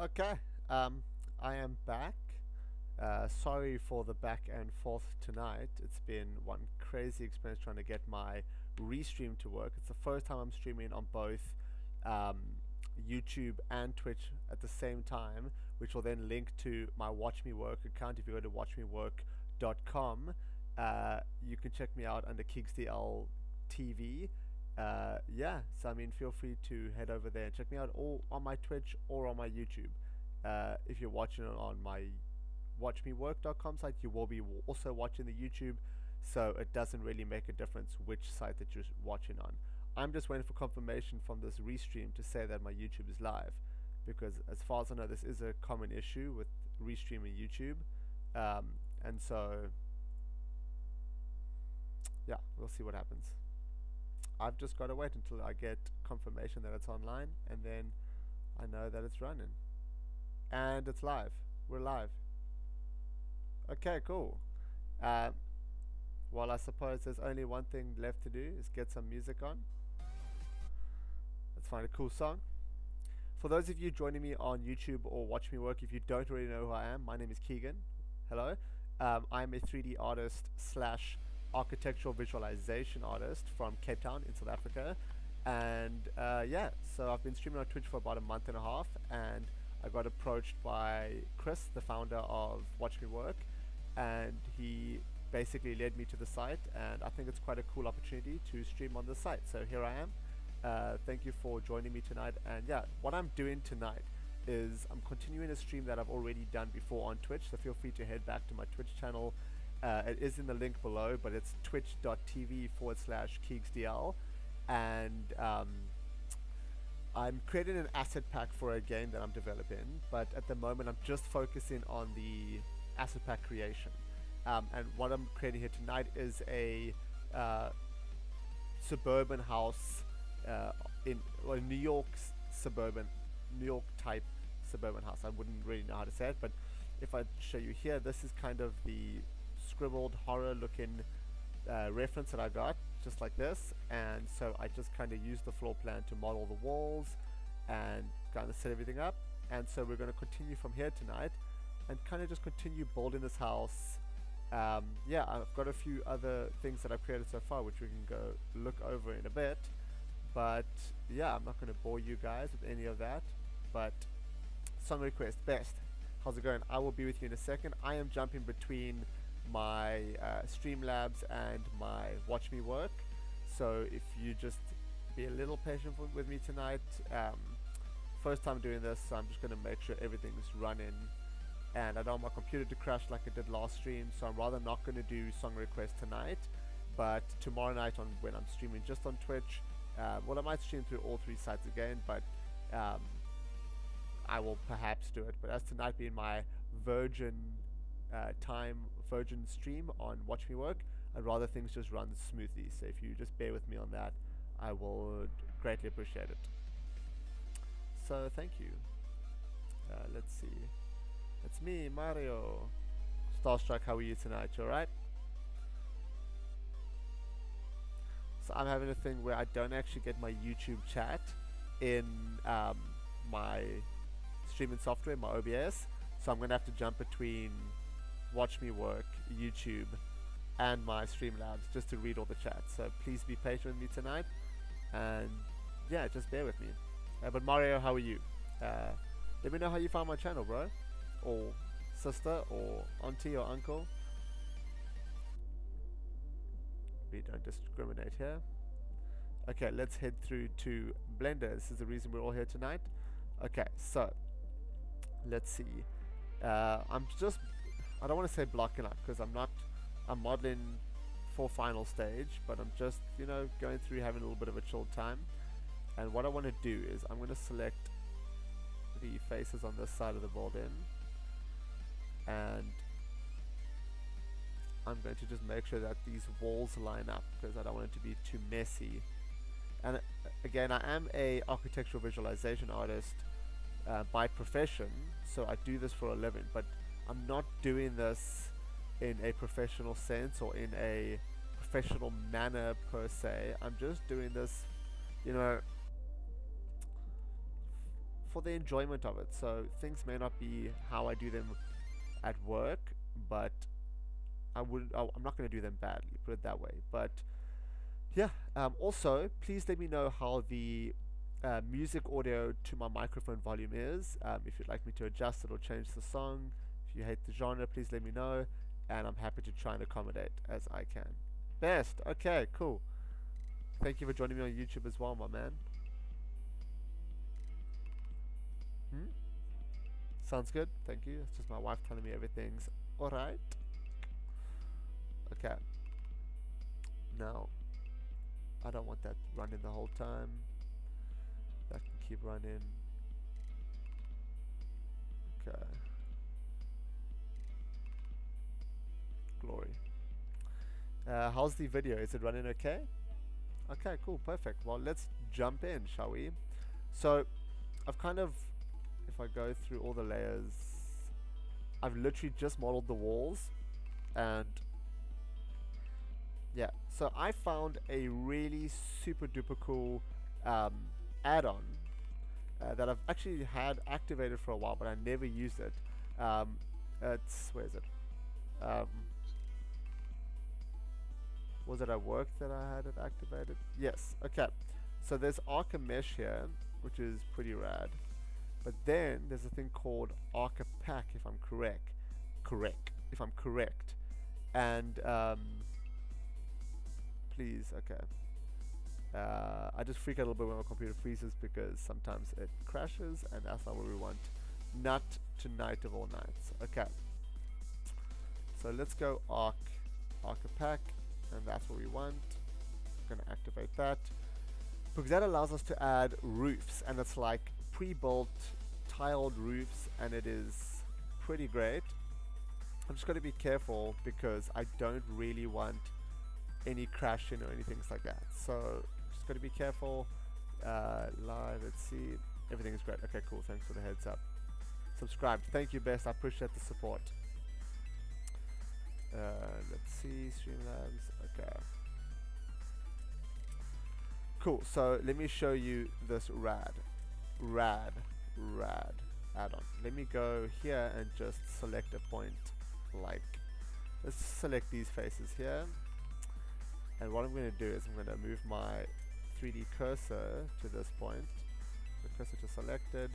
Okay, I am back. Sorry for the back and forth tonight. It's been one crazy experience trying to get my restream to work. It's the first time I'm streaming on both YouTube and Twitch at the same time, which will then link to my Watch Me Work account. If you go to watchmework.com, you can check me out under KeegsdlTV. Yeah, so I mean, feel free to head over there and check me out all on my Twitch or on my YouTube. If you're watching it on my watchmework.com site, you will be also watching the YouTube, so it doesn't really make a difference which site that you're watching on. I'm just waiting for confirmation from this restream to say that my YouTube is live, because as far as I know, this is a common issue with restreaming YouTube, and so yeah, we'll see what happens. I've just got to wait until I get confirmation that it's online, and then I know that it's running. And it's live. We're live. Okay, cool. Well, I suppose there's only one thing left to do, is get some music on. Let's find a cool song. For those of you joining me on YouTube or Watch Me Work, if you don't already know who I am, my name is Keegan. Hello. I'm a 3D artist slash architectural visualization artist from Cape Town in South Africa, and yeah, so I've been streaming on Twitch for about a month and a half, and I got approached by Chris, the founder of Watch Me Work, and he basically led me to the site, and I think it's quite a cool opportunity to stream on the site, so here I am. Thank you for joining me tonight. And yeah, what I'm doing tonight is I'm continuing a stream that I've already done before on Twitch, so feel free to head back to my Twitch channel. It is in the link below, but it's twitch.tv/KeegsdL, and I'm creating an asset pack for a game that I'm developing, but at the moment I'm just focusing on the asset pack creation. And what I'm creating here tonight is a suburban house in New York's New York type suburban house. I wouldn't really know how to say it, but if I show you here, this is kind of the scribbled horror looking reference that I got, just like this. And so I just kind of used the floor plan to model the walls and kind of set everything up. And so we're going to continue from here tonight and kind of just continue building this house. Yeah, I've got a few other things that I've created so far, which we can go look over in a bit. But yeah, I'm not going to bore you guys with any of that. But song request, Best. How's it going? I will be with you in a second. I am jumping between my Streamlabs and my Watch Me Work, so if you just be a little patient with me tonight. First time doing this, so I'm just going to make sure everything's running, and I don't want my computer to crash like it did last stream, so I'm rather not going to do song requests tonight, but tomorrow night when I'm streaming just on Twitch, well, I might stream through all three sites again, but I will perhaps do it. But as tonight being my virgin stream on Watch Me Work, I'd rather things just run smoothly, so if you just bear with me on that, I will greatly appreciate it. So thank you. Let's see, it's me, Mario. Starstruck, how are you tonight? You alright? So I'm having a thing where I don't actually get my YouTube chat in my streaming software, my OBS, so I'm going to have to jump between Watch Me Work, YouTube, and my Streamlabs just to read all the chats. So please be patient with me tonight, and yeah, just bear with me. But Mario, how are you? Let me know how you found my channel, bro, or sister, or auntie, or uncle. We don't discriminate here. Okay, let's head through to Blender. This is the reason we're all here tonight. Okay, so let's see. I don't want to say blocking up, because I'm modeling for final stage, but I'm just, you know, going through, having a little bit of a chill time. And what I want to do is I'm going to select the faces on this side of the building, and I'm going to just make sure that these walls line up, because I don't want it to be too messy. And again, I am a architectural visualization artist by profession, so I do this for a living, but I'm not doing this in a professional sense or in a professional manner per se. I'm just doing this, you know, for for the enjoyment of it. So things may not be how I do them at work, but I'm not going to do them badly, put it that way. But yeah, also please let me know how the music audio to my microphone volume is. If you'd like me to adjust it or change the song, if you hate the genre, please let me know, and I'm happy to try and accommodate as I can. Best. Okay, cool. Thank you for joining me on YouTube as well, my man. Sounds good. Thank you. It's just my wife telling me everything's alright. Okay. Now, I don't want that running the whole time. That can keep running. Okay. Glory. How's the video? Is it running okay? Okay, cool, perfect. Well, let's jump in, shall we? So, I've kind of, if I go through all the layers, I've literally just modeled the walls, and yeah, so I found a really super duper cool add-on that I've actually had activated for a while, but I never used it. It's, where is it? Was it at work that I had it activated? Yes, okay. So there's Arca Mesh here, which is pretty rad. But then there's a thing called Arca Pack, if I'm correct. If I'm correct. And please, okay. I just freak out a little bit when my computer freezes because sometimes it crashes, and that's not what we want. Not tonight of all nights. Okay. So let's go Arca Pack, and that's what we want. I'm gonna activate that because that allows us to add roofs, and it's like pre-built tiled roofs, and it is pretty great. I'm just gonna be careful because I don't really want any crashing or anything like that. So just gotta be careful. Live, let's see. Everything is great. Okay, cool. Thanks for the heads up. Subscribed. Thank you, Best. I appreciate the support. Let's see. Streamlabs. Okay. Cool. So let me show you this rad add-on. Let me go here and just select a point. Like, let's select these faces here. And what I'm going to do is I'm going to move my 3D cursor to this point. The cursor to selected.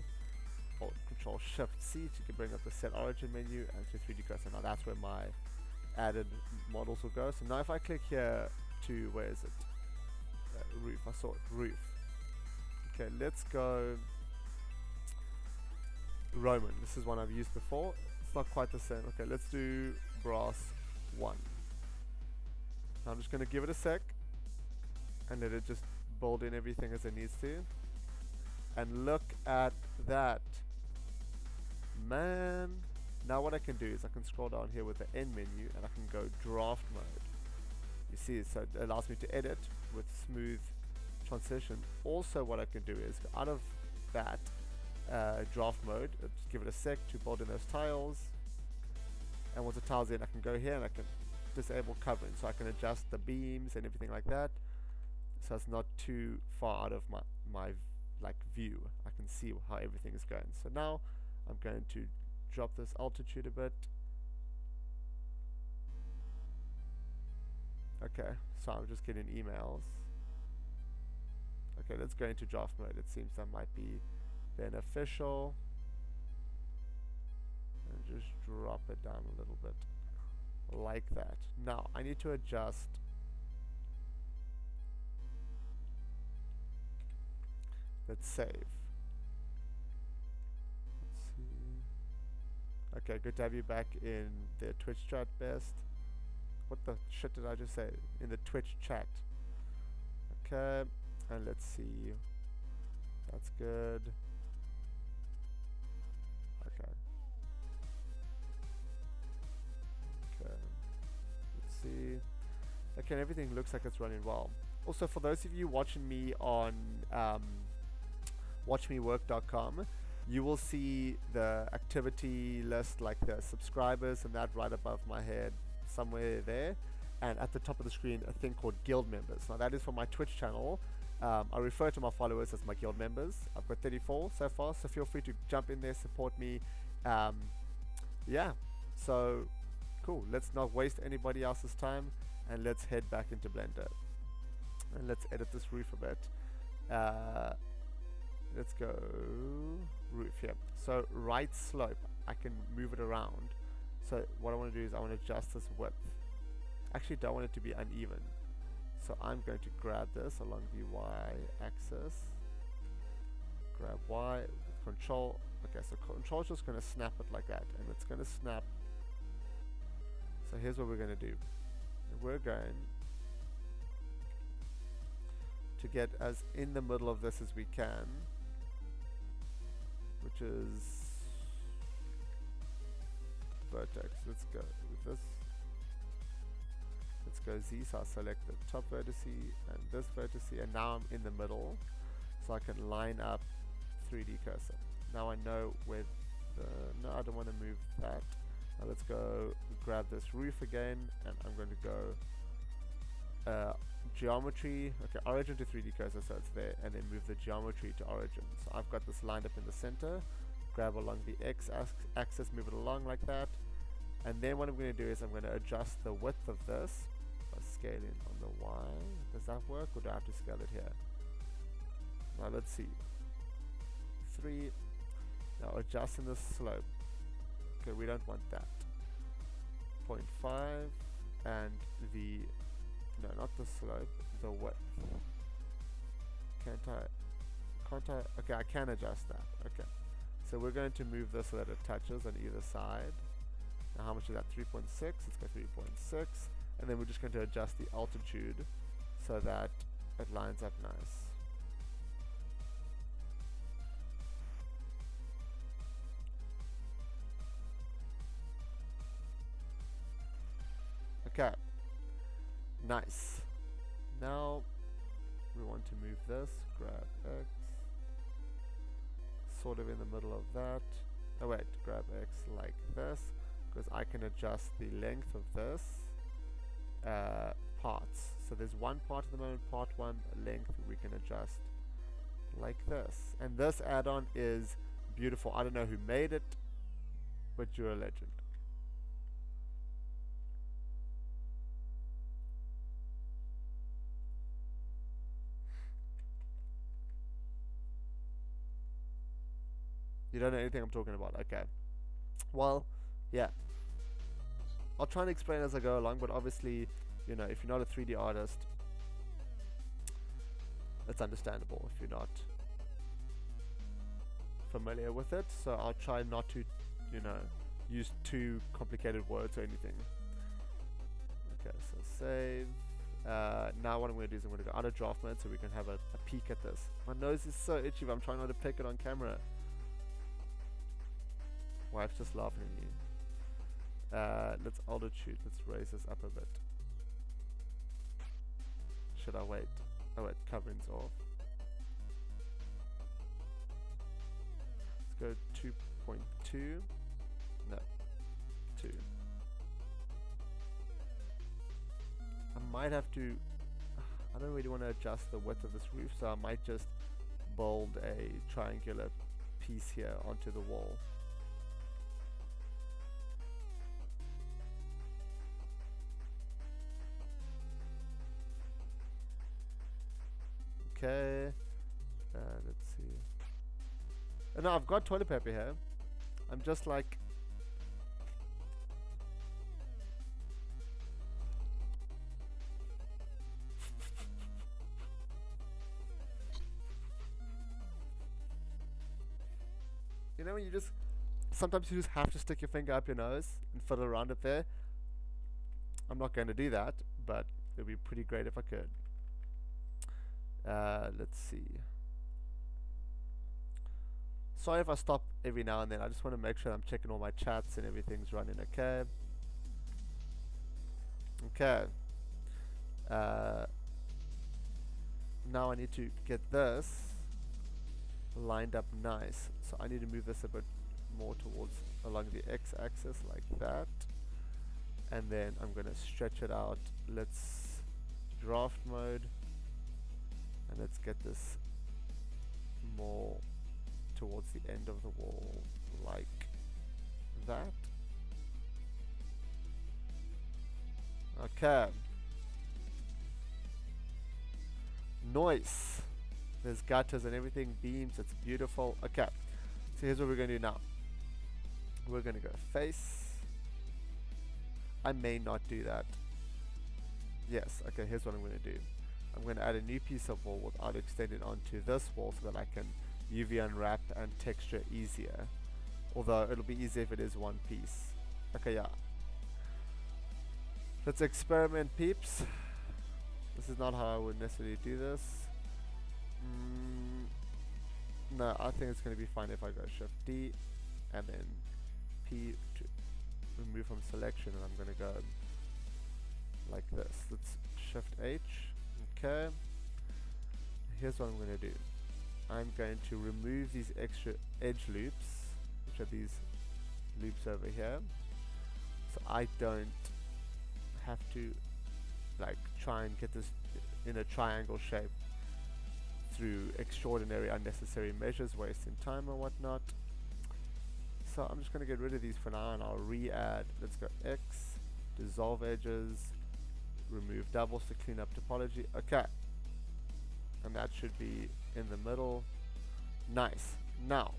Hold Control Shift C to bring up the set origin menu and to 3D cursor. Now that's where my added models will go. So now if I click here to, where is it? Roof. I saw it. Roof. Okay, let's go Roman. This is one I've used before. It's not quite the same. Okay, let's do brass 1. Now I'm just going to give it a sec and let it just build in everything as it needs to. And look at that, man. Now what I can do is I can scroll down here with the end menu and I can go draft mode. You see, so it allows me to edit with smooth transition. Also what I can do is go out of that draft mode, just give it a sec to build in those tiles. And once the tiles in, I can go here and I can disable covering, so I can adjust the beams and everything like that, so it's not too far out of my like view. I can see how everything is going. So now I'm going to drop this altitude a bit. Okay, so I'm just getting emails. Okay, let's go into draft mode. It seems that might be beneficial. And just drop it down a little bit. Like that. Now I need to adjust let's save. Let's see. Okay, good to have you back in the Twitch chat, Best. What the shit did I just say? In the Twitch chat. Okay, and let's see. That's good. Okay. Let's see. Okay, everything looks like it's running well. Also, for those of you watching me on watchmework.com, you will see the activity list, like the subscribers and that right above my head, somewhere there. And at the top of the screen, a thing called guild members. Now that is for my Twitch channel. I refer to my followers as my guild members. I've got 34 so far, so feel free to jump in there, support me. Yeah, so cool. Let's not waste anybody else's time, and let's head back into Blender. And let's edit this roof a bit. Let's go roof here. So right slope, I can move it around. So what I want to do is I want to adjust this width. Actually, don't want it to be uneven. So I'm going to grab this along the y-axis. Grab y, control. Okay, so control is just going to snap it like that, and it's going to snap. So here's what we're going to do. We're going to get as in the middle of this as we can, which is vertex. Let's go with this. Let's go Z, so I'll select the top vertex and this vertex, and now I'm in the middle, so I can line up 3D cursor. Now I know where the, no, I don't want to move that. Now let's go grab this roof again, and I'm going to go geometry, okay, origin to 3D cursor, so it's there, and then move the geometry to origin. So I've got this lined up in the center, grab along the X axis, move it along like that, and then what I'm going to do is I'm going to adjust the width of this by scaling on the Y. Does that work, or do I have to scale it here? Now let's see. 3. Now adjusting the slope. Okay, we don't want that. 0.5 and the, no, not the slope, the width. Can't I, okay, I can adjust that. Okay. So we're going to move this so that it touches on either side. Now how much is that? 3.6. Let's go 3.6. And then we're just going to adjust the altitude so that it lines up nice. Okay, nice. Now we want to move this, grab X, sort of in the middle of that. Oh wait, grab X like this, because I can adjust the length of this parts. So there's one part at the moment, part 1 length we can adjust like this. And this add-on is beautiful. I don't know who made it, but you're a legend. You don't know anything I'm talking about. Okay. Well, yeah. I'll try and explain as I go along, but obviously, you know, if you're not a 3D artist, it's understandable if you're not familiar with it. So I'll try not to, you know, use too complicated words or anything. Okay, so save. Now what I'm going to do is I'm going to go out of draft mode so we can have a peek at this. My nose is so itchy, but I'm trying not to pick it on camera. Wife's just laughing at me. Let's altitude. Let's raise this up a bit. Should I wait? Oh wait, covering's off. Let's go 2.2. No, 2. I might have to. I don't really want to adjust the width of this roof, so I might just build a triangular piece here onto the wall. Okay, let's see. No, I've got toilet paper here. I'm just like, you know when you just, sometimes you just have to stick your finger up your nose and fiddle around it there. I'm not going to do that, but it would be pretty great if I could. Let's see. Sorry if I stop every now and then. I just want to make sure I'm checking all my chats and everything's running okay. Okay. Now I need to get this lined up nice. So I need to move this a bit more towards along the x-axis like that. And then I'm going to stretch it out. Let's draft mode. And let's get this more towards the end of the wall, like that. Okay. Nice. There's gutters and everything, beams, it's beautiful. Okay, so here's what we're going to do now. We're going to go face. I may not do that. Yes, okay, here's what I'm going to do. I'm going to add a new piece of wall without extending onto this wall so that I can UV unwrap and texture easier. Although it'll be easier if it is one piece. Okay, yeah. Let's experiment, peeps. This is not how I would necessarily do this. No, I think it's going to be fine if I go Shift D and then P to remove from selection, and I'm going to go like this. Let's Shift H. Okay. Here's what I'm going to do. I'm going to remove these extra edge loops, which are these loops over here, so I don't have to like try and get this in a triangle shape through extraordinary unnecessary measures, wasting time or whatnot. So I'm just going to get rid of these for now, and I'll re-add. Let's go X, dissolve edges, remove doubles to clean up topology. Okay, and that should be in the middle. Nice. Now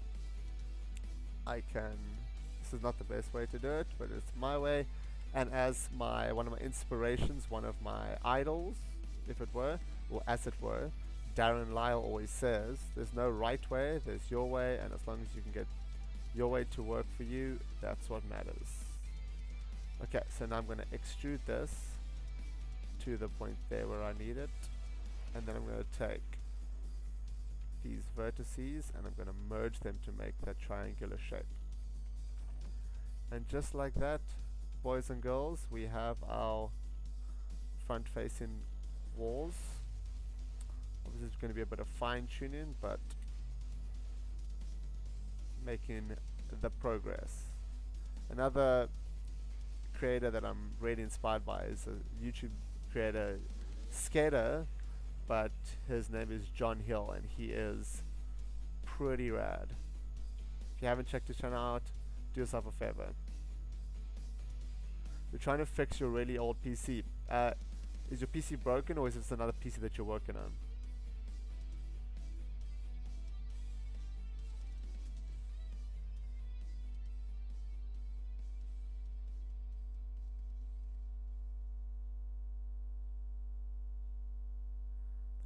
I can, this is not the best way to do it, but it's my way, and as one of my inspirations, one of my idols, if it were, or as it were, Darren Lyle always says, there's no right way, there's your way, and as long as you can get your way to work for you, that's what matters. Okay, so now I'm going to extrude this to the point there where I need it, and then I'm going to take these vertices and I'm going to merge them to make that triangular shape. And just like that, boys and girls, we have our front facing walls. Obviously it's going to be a bit of fine tuning, but making the progress. Another creator that I'm really inspired by is a YouTube creator, skater, but his name is John Hill, and he is pretty rad. If you haven't checked his channel out, do yourself a favor. You're trying to fix your really old PC. Is your PC broken, or is this another PC that you're working on?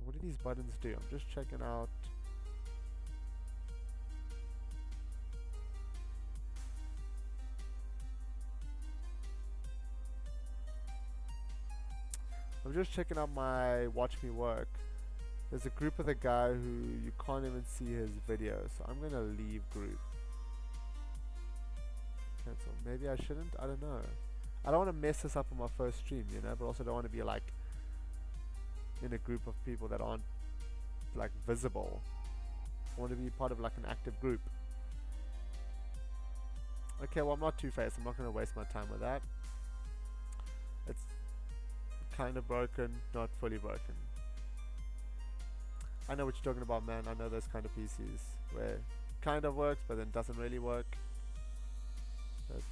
What do these buttons do? I'm just checking out. I'm just checking out my Watch Me Work. There's a group with a guy who you can't even see his video, so I'm gonna leave group. Cancel. Maybe I shouldn't? I don't know. I don't want to mess this up on my first stream, you know, but also don't want to be like in a group of people that aren't like visible. I want to be part of like an active group. Okay, well I'm not Two-Faced. I'm not going to waste my time with that. It's kind of broken, not fully broken. I know what you're talking about, man. I know those kind of PCs where it kind of works but then doesn't really work. That's,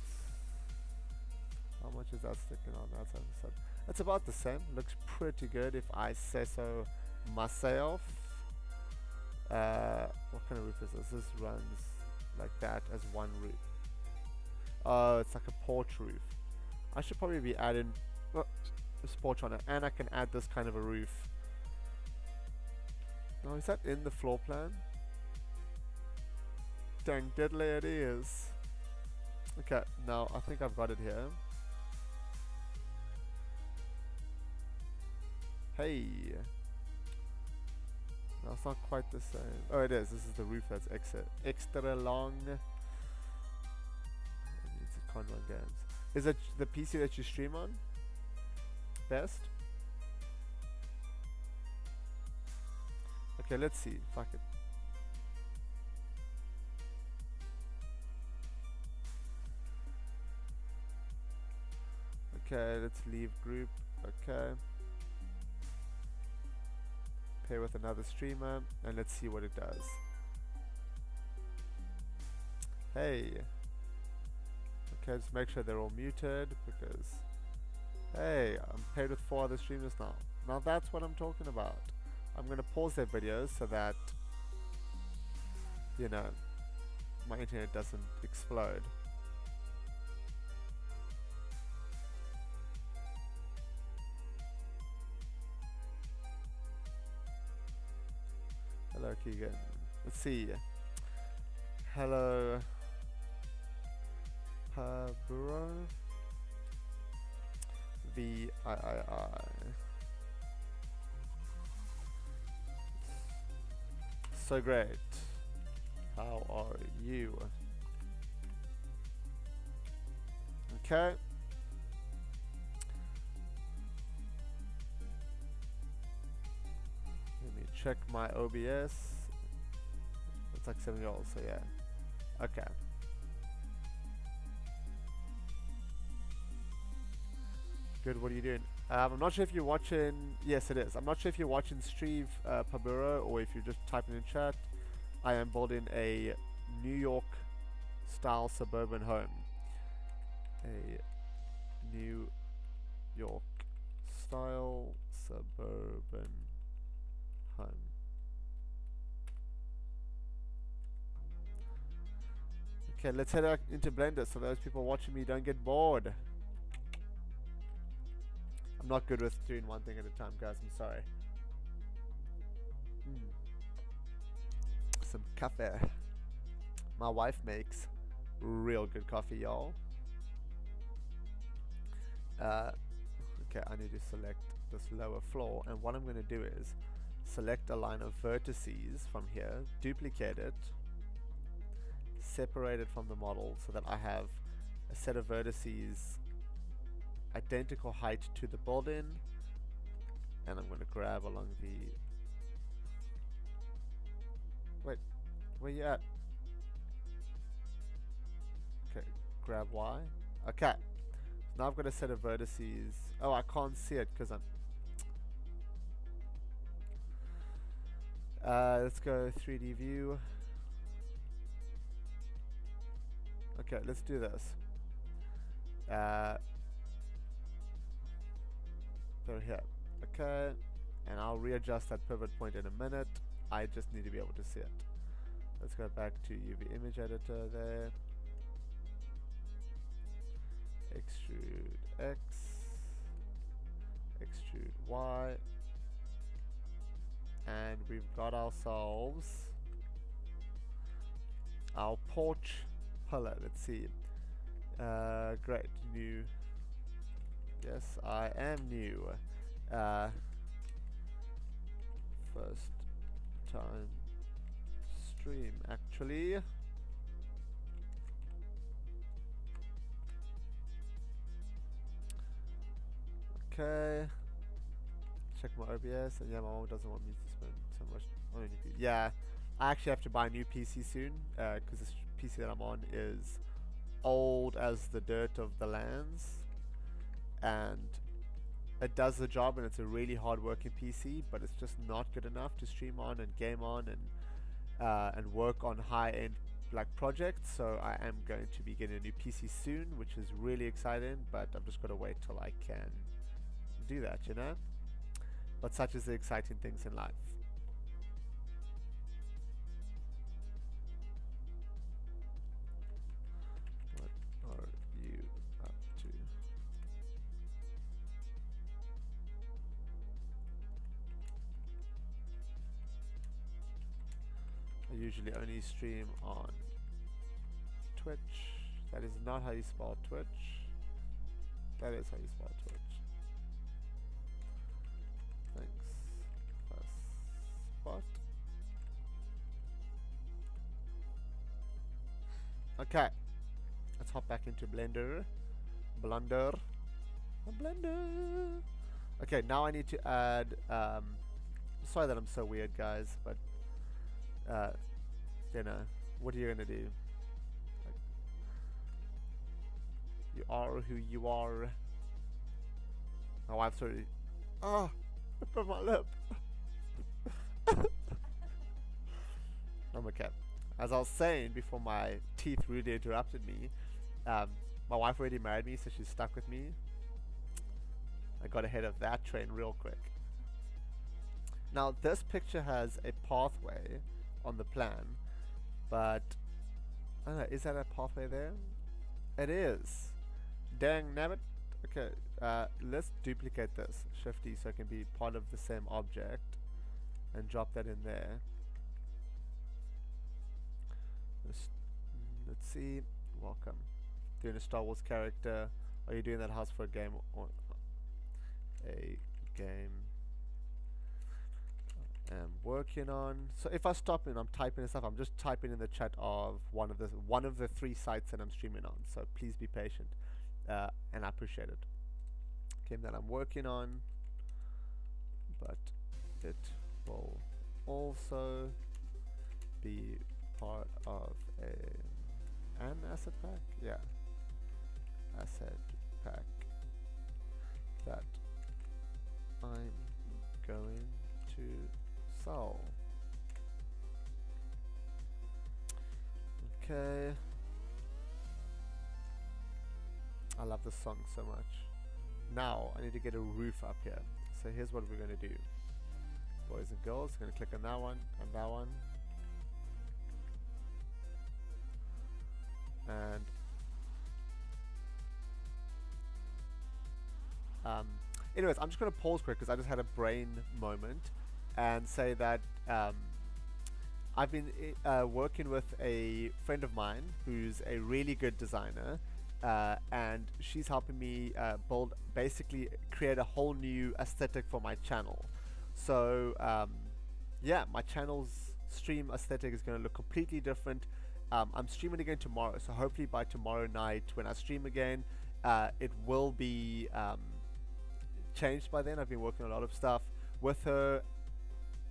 how much is that sticking on? That's about the same. Looks pretty good if I say so myself. What kind of roof is this? This runs like that as one roof. Oh, it's like a porch roof. I should probably be adding this porch on it, and I can add this kind of a roof. Now, is that in the floor plan? Dang diddly it is. Okay, now I think I've got it here. Hey. No, it's not quite the same. Oh, it is. This is the roof that's extra long. It's a Conrad Games. Is it the PC that you stream on? Best? Okay, let's see. Fuck it. Okay, let's leave group. Okay. pair with another streamer, and let's see what it does. Hey. Okay, just make sure they're all muted, because hey, I'm paired with 4 other streamers now. Now that's what I'm talking about. I'm going to pause their videos so that, you know, my internet doesn't explode. Hello, Keegan. Let's see. Hello, Paburo. VIII. So great. How are you? Okay. Let me check my OBS. It's like 7 years old, so yeah. Okay. Good, what are you doing? I'm not sure if you're watching. Yes, it is. I'm not sure if you're watching Steve Paburo or if you're just typing in chat. I am building a New York style suburban home. A New York style suburban home. Okay, let's head out into Blender so those people watching me don't get bored. I'm not good with doing one thing at a time, guys. I'm sorry. Some coffee. My wife makes real good coffee, y'all. Okay, I need to select this lower floor, and what I'm going to do is select a line of vertices from here, duplicate it, separate it from the model so that I have a set of vertices identical height to the building, and I'm going to grab along the... Wait, where you at? Okay, grab Y. Okay, so now I've got a set of vertices. Oh, I can't see it because I'm... let's go 3D view. Okay, let's do this. They're here. Okay, and I'll readjust that pivot point in a minute. I just need to be able to see it. Let's go back to UV image editor there. Extrude X, extrude Y, and we've got ourselves our porch pillar. Let's see. Great, new. Yes, I am new. First time stream, actually. Okay. Check my OBS, and yeah, my mom doesn't want me to spend so much on any PC. Yeah, I actually have to buy a new PC soon, because this PC that I'm on is old as the dirt of the lands, and it does the job, and it's a really hard working PC, but it's just not good enough to stream on and game on and work on high end like projects. So I am going to be getting a new PC soon, which is really exciting, but I've just got to wait till I can do that, you know. But such is the exciting things in life. What are you up to? I usually only stream on Twitch. That is not how you spell Twitch. That is how you spell Twitch. Thanks. First spot. Okay. Let's hop back into Blender. Blender. Okay, now I need to add sorry that I'm so weird, guys, but you know, what are you gonna do? Like, you are who you are. My wife's already... Oh, I put my lip. I'm okay. As I was saying before my teeth rudely interrupted me, my wife already married me, so she's stuck with me. I got ahead of that train real quick. Now this picture has a pathway on the plan, but I don't know, is that a pathway there? It is. Dang nabbit. Okay, let's duplicate this, Shift-E, so it can be part of the same object, and drop that in there. Let's see. Welcome. Doing a Star Wars character. Are you doing that house for a game or a game I'm working on? So if I stop and I'm typing and stuff, I'm just typing in the chat of one of the 3 sites that I'm streaming on. So please be patient, and I appreciate it. Game that I'm working on, but it will also be part of an asset pack. Yeah, asset pack that I'm going to sell. Okay. I love this song so much. Now I need to get a roof up here. So here's what we're going to do. Boys and girls, going to click on that one and that one. And anyways, I'm just going to pause quick because I just had a brain moment and say that I've been working with a friend of mine who's a really good designer, and she's helping me basically create a whole new aesthetic for my channel. So yeah, my channel's stream aesthetic is going to look completely different. I'm streaming again tomorrow, so hopefully by tomorrow night when I stream again, it will be changed by then. I've been working on a lot of stuff with her,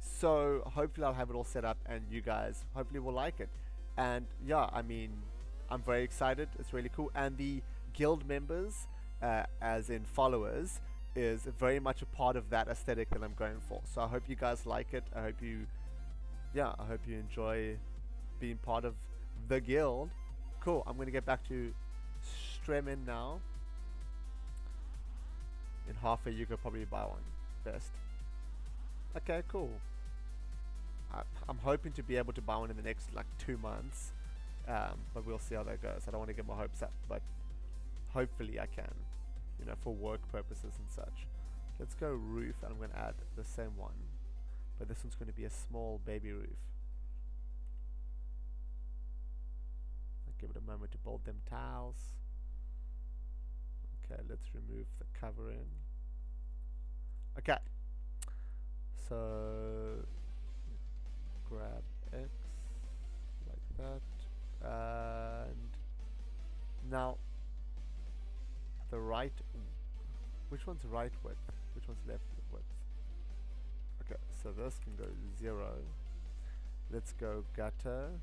so hopefully I'll have it all set up and you guys hopefully will like it. And yeah, I mean, I'm very excited. It's really cool. And the guild members, as in followers, is very much a part of that aesthetic that I'm going for. So I hope you guys like it. I hope you enjoy being part of the guild. Cool. I'm going to get back to streaming now. In half a year you could probably buy one. Best. Okay, cool. I'm hoping to be able to buy one in the next like 2 months. But we'll see how that goes. I don't want to get my hopes up, but hopefully I can, you know, for work purposes and such. Let's go roof, and I'm going to add the same one, but this one's going to be a small baby roof. I'll give it a moment to build them tiles. Okay, let's remove the covering. Okay, so grab X like that. And now the right, which one's right width, which one's left width? Okay, so this can go 0. Let's go gutter.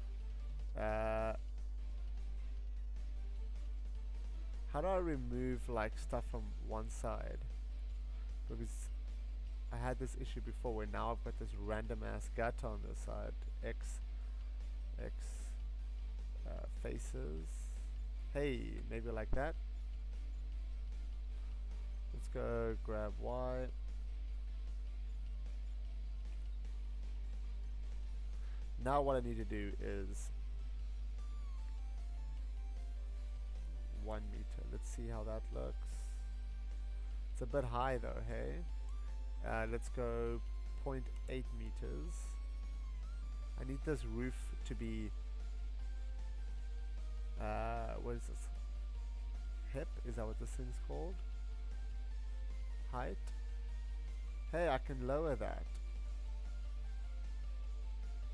How do I remove like stuff from one side? Because I had this issue before where now I've got this random ass gutter on this side. X faces. Hey, maybe like that. Let's go grab Y. Now what I need to do is 1 meter. Let's see how that looks. It's a bit high though, hey? Let's go 0.8 meters. I need this roof to be what is this? Hip? Is that what this thing's called? Height? Hey, I can lower that.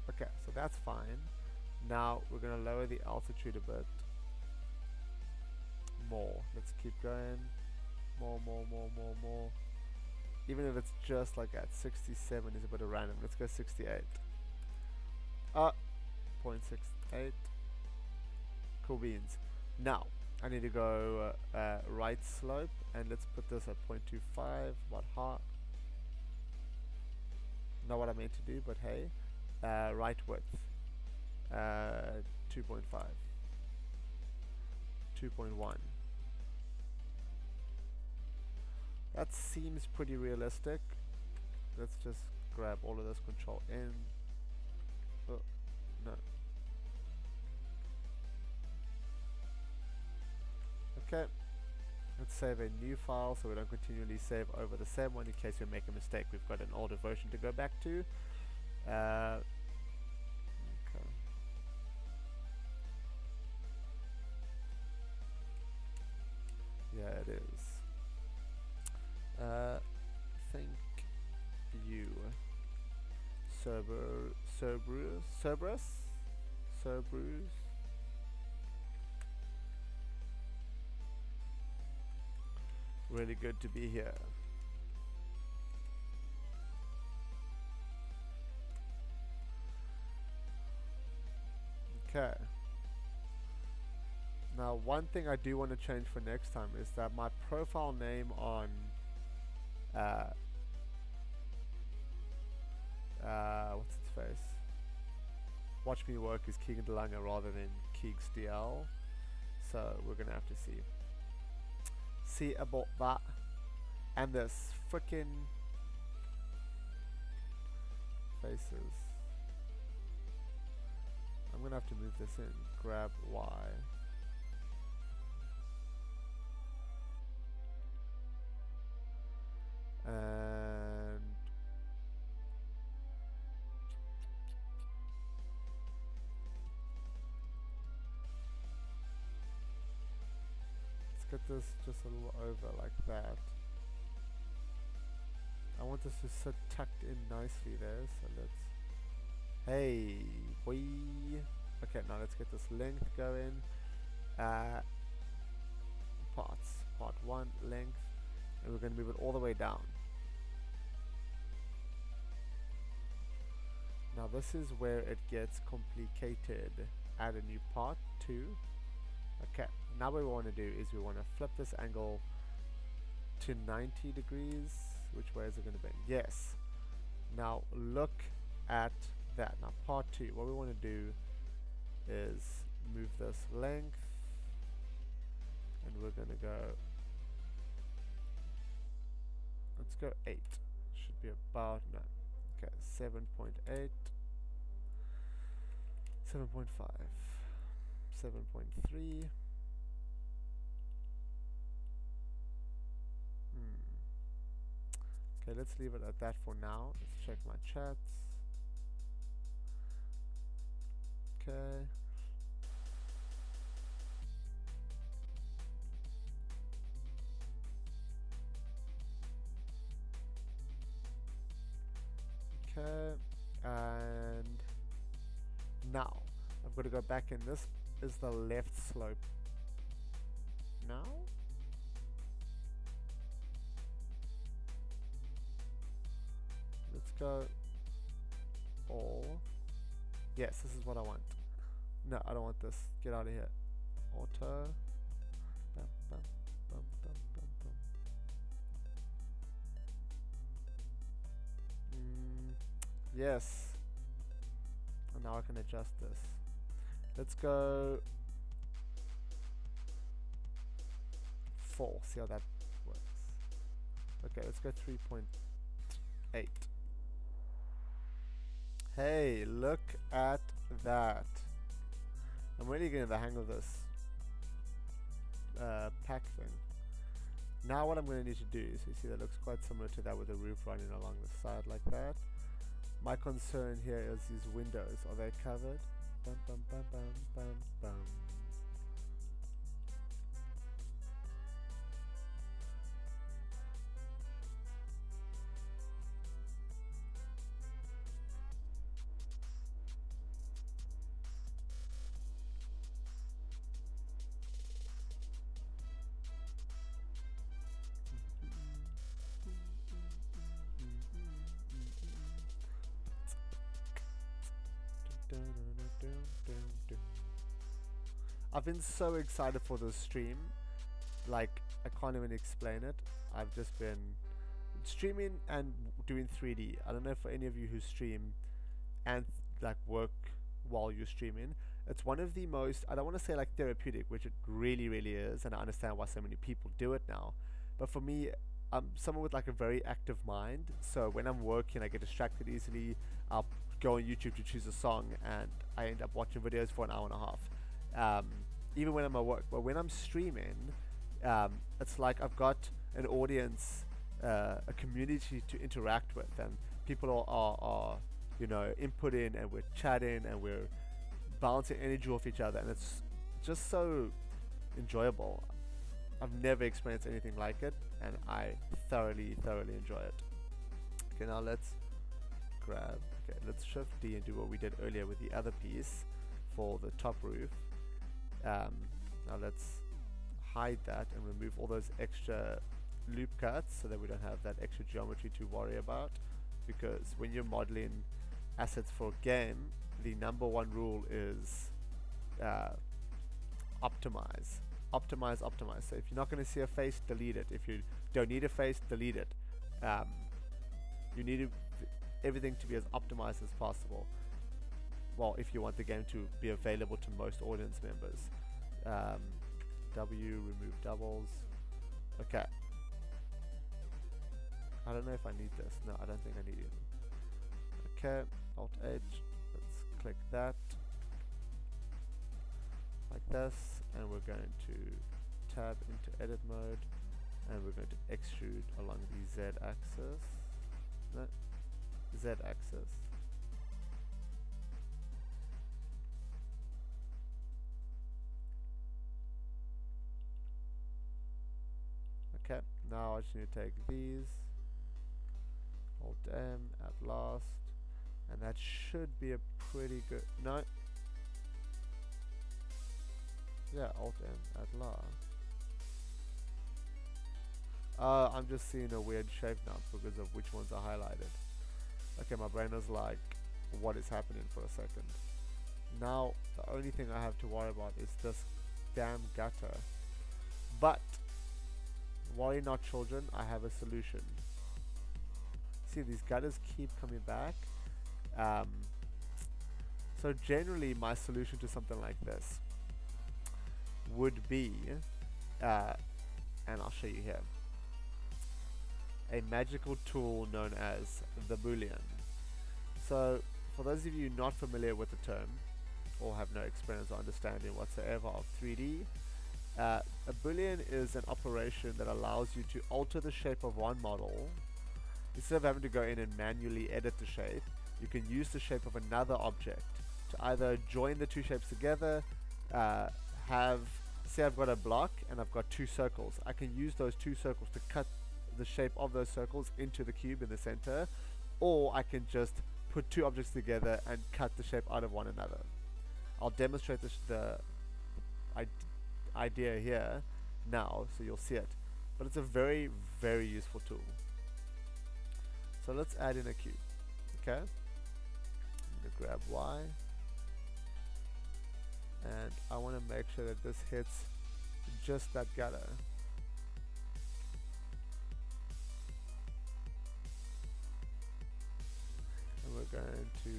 Okay, so that's fine. Now we're gonna lower the altitude a bit more. Let's keep going. More. Even if it's just like at 67 is a bit of random. Let's go 68. 0.68. Cool beans. Now I need to go right slope, and let's put this at 0.25. About half. Not what I meant to do, but hey. Right width. 2.5. 2.1. That seems pretty realistic. Let's just grab all of this, control N. Oh, no. Okay. Let's save a new file so we don't continually save over the same one in case we make a mistake. We've got an older version to go back to. Okay. Yeah, it is. Thank you. Cerberus? Really good to be here. Okay. Now, one thing I do want to change for next time is that my profile name on what's its face? Watch Me Work is KeegsdlTV rather than KeegsdL. So we're gonna have to see about that. And this frickin' faces. I'm gonna have to move this in. Grab Y. And let's get this just a little over like that. I want this to sit tucked in nicely there, so let's, hey, boy. Okay, now let's get this length going. Parts, part 1, length, and we're going to move it all the way down. Now this is where it gets complicated. Add a new part, 2. Okay, now what we want to do is we want to flip this angle to 90 degrees. Which way is it going to be? Yes. Now look at that. Now part 2, what we want to do is move this length, and we're going to go, let's go 8. Should be about, no, okay, 7.8, 7.5, 7.3. Okay, let's leave it at that for now. Let's check my chats. Okay. Okay, and now I've got to go back in. This is the left slope. Now? Let's go all. Yes, this is what I want. No, I don't want this. Get out of here. Auto. Bum, bum, bum, bum, bum, bum. Yes. And now I can adjust this. Let's go 4. See how that works. Okay, let's go 3.8. Hey, look at that. I'm really getting the hang of this pack thing. Now what I'm going to need to do is, you see that looks quite similar to that with the roof running along the side like that. My concern here is these windows. Are they covered? Bum, bum, bum, bum, bum, bum. I've been so excited for this stream, like I can't even explain it. I've just been streaming and doing 3D. I don't know for any of you who stream and like work while you're streaming. It's one of the most, I don't want to say like therapeutic, which it really, really is, and I understand why so many people do it now. But for me, I'm someone with like a very active mind. So when I'm working, I get distracted easily. I'll go on YouTube to choose a song, and I end up watching videos for an hour and a half. Even when I'm at work, but when I'm streaming, it's like I've got an audience, a community to interact with, and people are you know, inputting, and we're chatting, and we're bouncing energy off each other, and it's just so enjoyable. I've never experienced anything like it, and I thoroughly enjoy it. Okay, now let's shift D and do what we did earlier with the other piece for the top roof. Now let's hide that and remove all those extra loop cuts so that we don't have that extra geometry to worry about, because when you're modeling assets for a game, the number one rule is optimize. So if you're not going to see a face, delete it. If you don't need a face, delete it. You need everything to be as optimized as possible. Well, if you want the game to be available to most audience members. W, remove doubles. Okay. I don't know if I need this. No, I don't think I need it. Okay, Alt H. Let's click that. Like this, and we're going to tab into edit mode, and we're going to extrude along the Z axis. No, Z axis. Okay, now I just need to take these, Alt M at last, and that should be a pretty good, no, yeah, Alt M at last. I'm just seeing a weird shape now because of which ones are highlighted. Okay, my brain is like, what is happening for a second? Now, the only thing I have to worry about is this damn gutter. But, worry not children, I have a solution. See, these gutters keep coming back. So generally my solution to something like this would be, and I'll show you here, a magical tool known as the Boolean. So for those of you not familiar with the term or have no experience or understanding whatsoever of 3D, a Boolean is an operation that allows you to alter the shape of one model. Instead of having to go in and manually edit the shape, you can use the shape of another object to either join the two shapes together, say I've got a block and I've got two circles. I can use those two circles to cut the shape of those circles into the cube in the center, or I can just put two objects together and cut the shape out of one another. I'll demonstrate the idea here now so you'll see it, but it's a very useful tool. So let's add in a cube. Okay, I'm going to grab Y, and I want to make sure that this hits just that gutter. And we're going to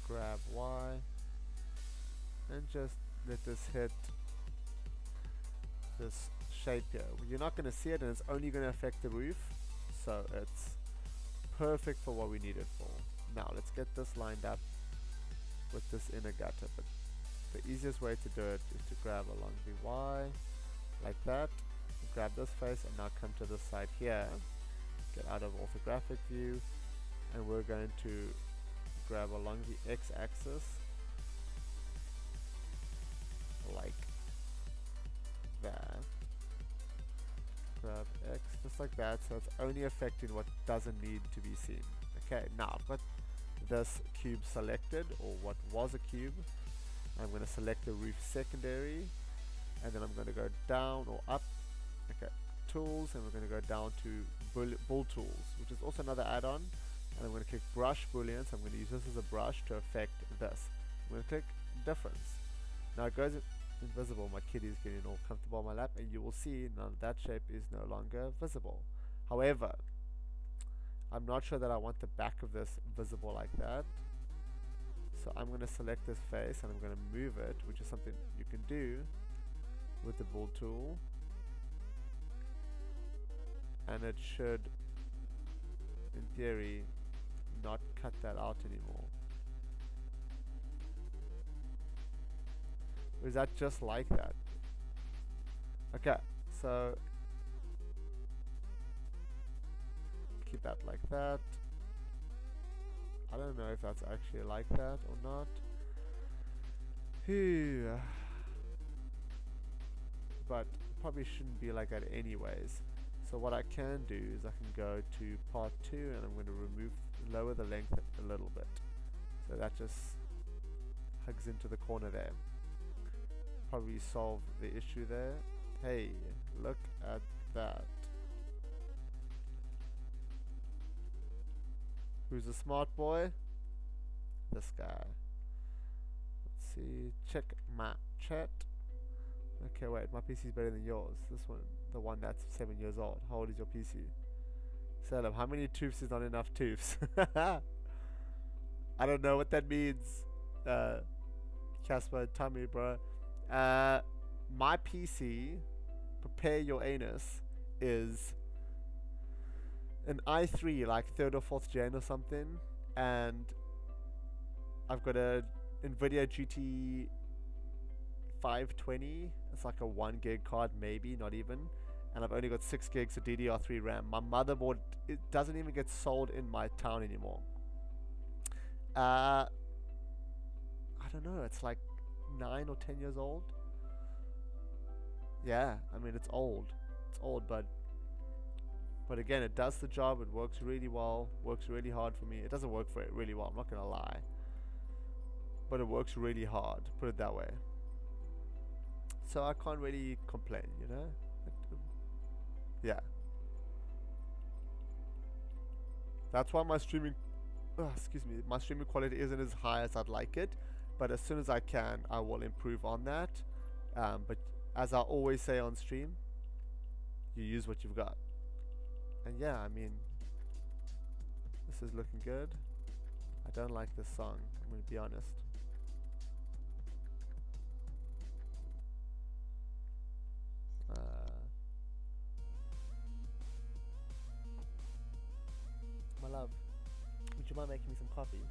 grab Y and just let this hit this shape here. You're not going to see it, and it's only going to affect the roof, so it's perfect for what we need it for. Now let's get this lined up with this inner gutter, but the easiest way to do it is to grab along the Y like that, grab this face, and now come to this side here, get out of orthographic view, and we're going to grab along the X axis like that. Grab X just like that, so it's only affecting what doesn't need to be seen. Okay, now I've got this cube selected, or what was a cube. I'm going to select the roof secondary, and then I'm going to go down or up. Okay, tools, and we're going to go down to bull tools, which is also another add-on. And I'm going to click brush boolean, so I'm going to use this as a brush to affect this. I'm going to click difference. Now it goes invisible. My kitty is getting all comfortable on my lap, and you will see now that shape is no longer visible. However, I'm not sure that I want the back of this visible like that. So I'm going to select this face and I'm going to move it, which is something you can do with the bull tool. And it should, in theory, not cut that out anymore. Or is that just like that? Okay, so keep that like that. I don't know if that's actually like that or not. Phew. But probably shouldn't be like that anyways. So what I can do is I can go to part 2 and I'm going to lower the length a little bit. So that just hugs into the corner there. Probably solve the issue there. Hey, look at that. Who's a smart boy? This guy. Let's see. Check my chat. Okay, wait. My PC is better than yours. This one, the one that's 7 years old. How old is your PC? Salam, how many tooths is not enough tooths? I don't know what that means. Casper, tell me, bro. My PC, prepare your anus, is an i3, like 3rd or 4th gen or something, and I've got a NVIDIA GT 520. It's like a 1 gig card, maybe, not even, and I've only got 6 gigs of DDR3 RAM. My motherboard, it doesn't even get sold in my town anymore. I don't know, it's like 9 or 10 years old. Yeah, I mean, it's old, but again, it does the job. It works really well, works really hard for me. It doesn't work for it really well, I'm not gonna lie, but it works really hard, put it that way. So I can't really complain, you know. Yeah, that's why my streaming my streaming quality isn't as high as I'd like it, but as soon as I can, I will improve on that. But as I always say on stream, you use what you've got. And yeah, I mean, this is looking good. I don't like this song, I'm going to be honest. My love, would you mind making me some coffee?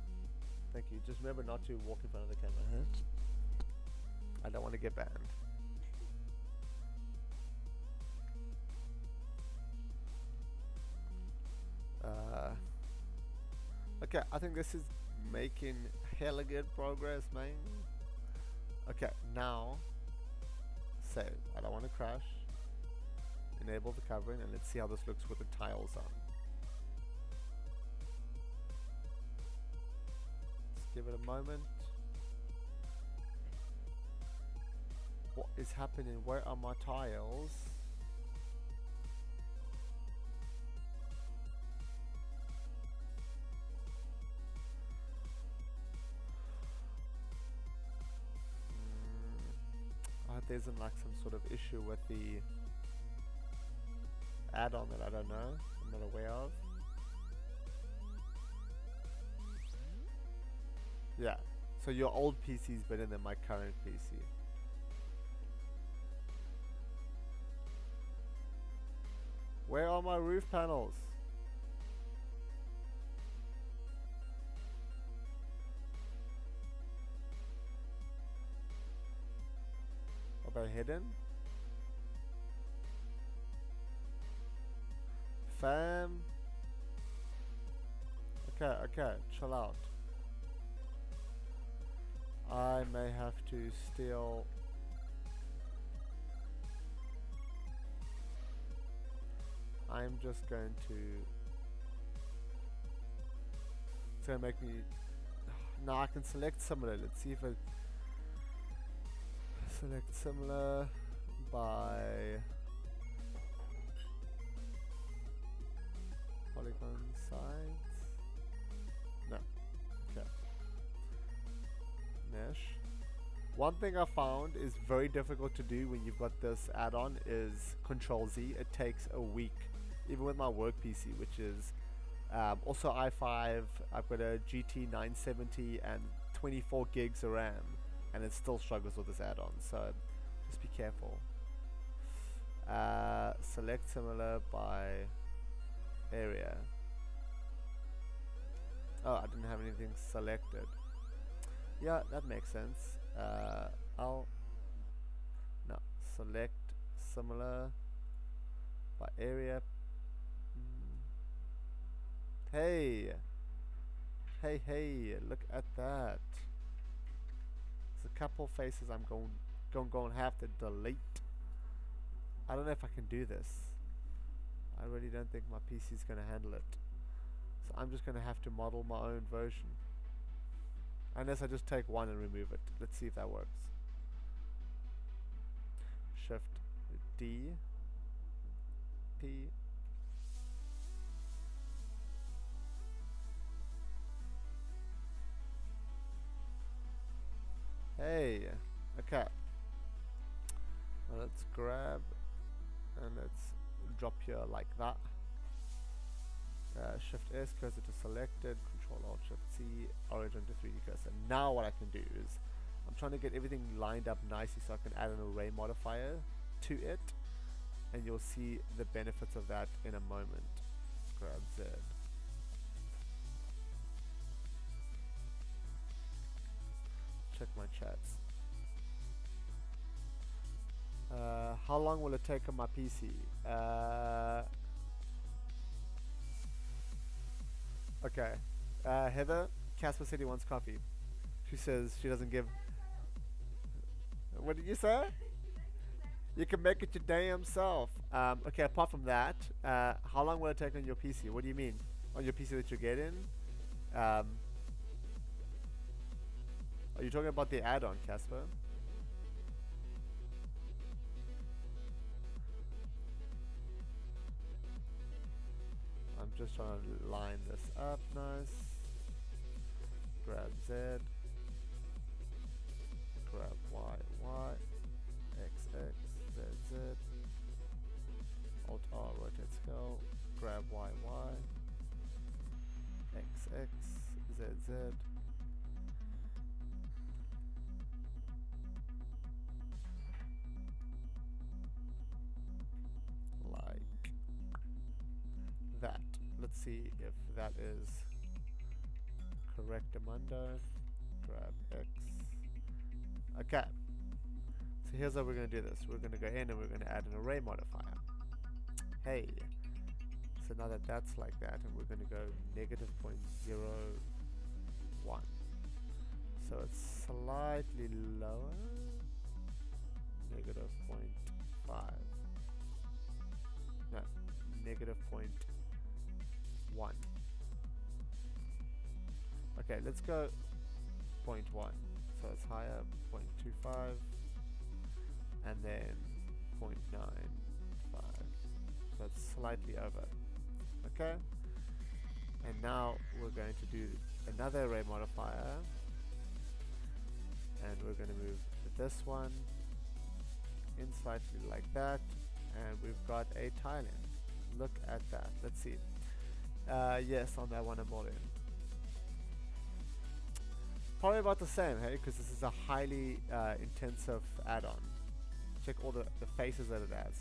Thank you. Just remember not to walk in front of the camera, huh? I don't want to get banned. Okay, I think this is making hella good progress, man. Okay, now save. I don't want to crash. Enable the covering, and let's see how this looks with the tiles on. Let's give it a moment. What is happening? Where are my tiles? There isn't like some sort of issue with the add-on that I don't know, I'm not aware of. Yeah, so your old PC is better than my current PC. Where are my roof panels? Are they hidden? Fam. Okay, chill out. I may have to steal. I'm just going to. It's gonna make me. Now I can select similar. Let's see if it. Select similar by polygon sides. No. Okay. Mesh. One thing I found is very difficult to do when you've got this add-on is Control Z. It takes a week, even with my work PC, which is Also i5, I've got a GT 970 and 24 gigs of RAM, and it still struggles with this add-on, so just be careful. Select similar by area. Oh, I didn't have anything selected. Yeah, that makes sense. No, select similar by area. Hey, look at that. There's a couple faces I'm going to have to delete. I don't know if I can do this. I really don't think my PC is going to handle it. So I'm just going to have to model my own version. Unless I just take one and remove it. Let's see if that works. Shift D, P. Hey, okay. Well, let's grab and let's drop here like that. Shift S, cursor to selected, Control Alt Shift C, origin to 3D cursor. Now what I can do is, I'm trying to get everything lined up nicely so I can add an array modifier to it, and you'll see the benefits of that in a moment. Grab Z. Check my chats. How long will it take on my PC? Okay. Heather, Casper City wants coffee. She says she doesn't give... What did you say? You can make it your damn self. Okay, apart from that, how long will it take on your PC? What do you mean? On your PC that you're getting? Are you talking about the add-on, Casper? I'm just trying to line this up nice. Grab Z. Grab Y, Y. X, X, Z, Z. Alt R, rotate scale. Grab Y, Y. X, X, Z, Z. Like that. Let's see if that is correct. Amundo. Grab X. Okay. So here's how we're going to do this. We're going to go in and we're going to add an array modifier. Hey. So now that that's like that, and we're going to go -0.01. So it's slightly lower. -0.5. No. -0.1. Okay, let's go 0.1. So it's higher, 0.25, and then 0.95. So it's slightly over. Okay? And now we're going to do another array modifier, and we're going to move this one in slightly like that, and we've got a tiling. Look at that. Let's see. Yes, on that one I'm all in. Probably about the same, hey, because this is a highly intensive add-on. Check all the faces that it adds.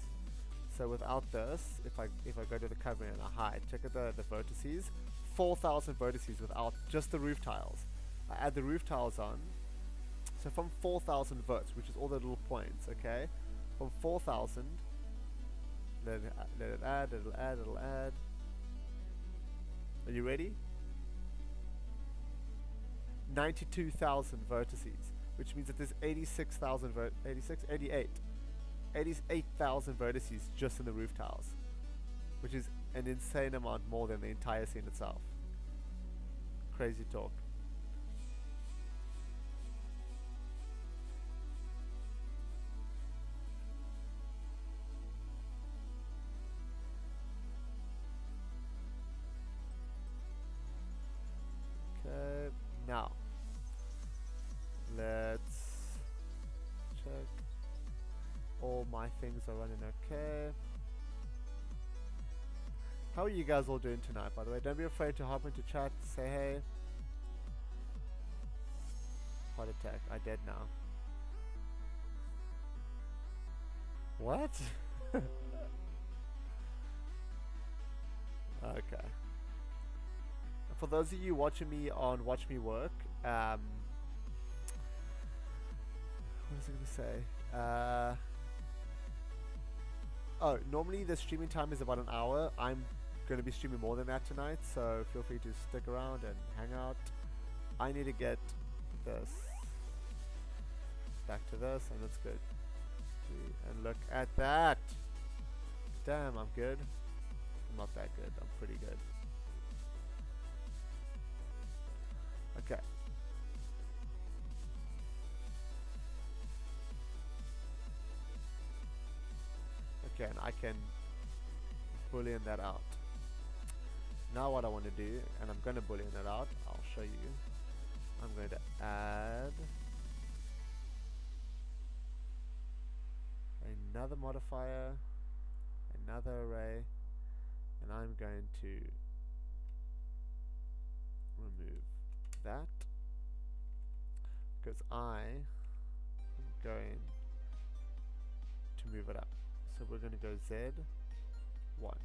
So without this, if I go to the covering and I hide, check out the vertices. 4,000 vertices without just the roof tiles. I add the roof tiles on. So from 4,000 verts, which is all the little points, okay? From 4,000, let it add, it'll add, it'll add. Are you ready? 92,000 vertices, which means that there's 88,000 vertices just in the roof tiles, which is an insane amount more than the entire scene itself. Crazy talk. Okay, now let's check all my things are running okay. How are you guys all doing tonight, by the way? Don't be afraid to hop into chat, say hey. Heart attack, I dead now. What? Okay. For those of you watching me on Watch Me Work, what was I going to say? Oh, normally the streaming time is about an hour. I'm going to be streaming more than that tonight, so feel free to stick around and hang out. I need to get this back to this, and it's good. And look at that! Damn, I'm good. I'm not that good. I'm pretty good. Okay. Okay, and I can boolean that out. Now what I want to do, and I'm going to boolean it out, I'll show you. I'm going to add another modifier, another array, and I'm going to remove that because I am going to move it up. So we're going to go Z1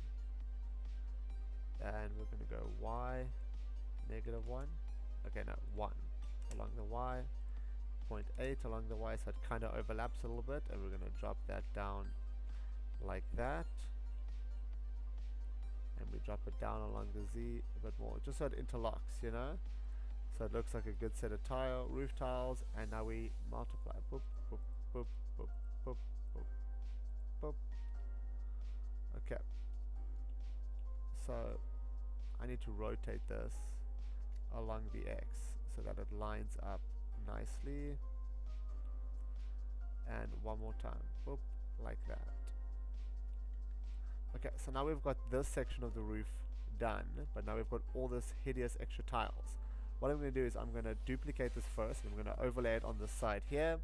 and we're going to go Y -1. Okay, no, 1 along the Y, 0.8 along the Y, so it kind of overlaps a little bit, and we're going to drop that down like that, and we drop it down along the Z a bit more, just so it interlocks, you know, so it looks like a good set of roof tiles. And now we multiply, boop, boop, boop, boop, boop, boop, boop. Okay, so I need to rotate this along the X so that it lines up nicely, and one more time, boop, like that. Okay, so now we've got this section of the roof done, but now we've got all this hideous extra tiles. What I'm going to do is I'm going to duplicate this first, and I'm going to overlay it on the side here,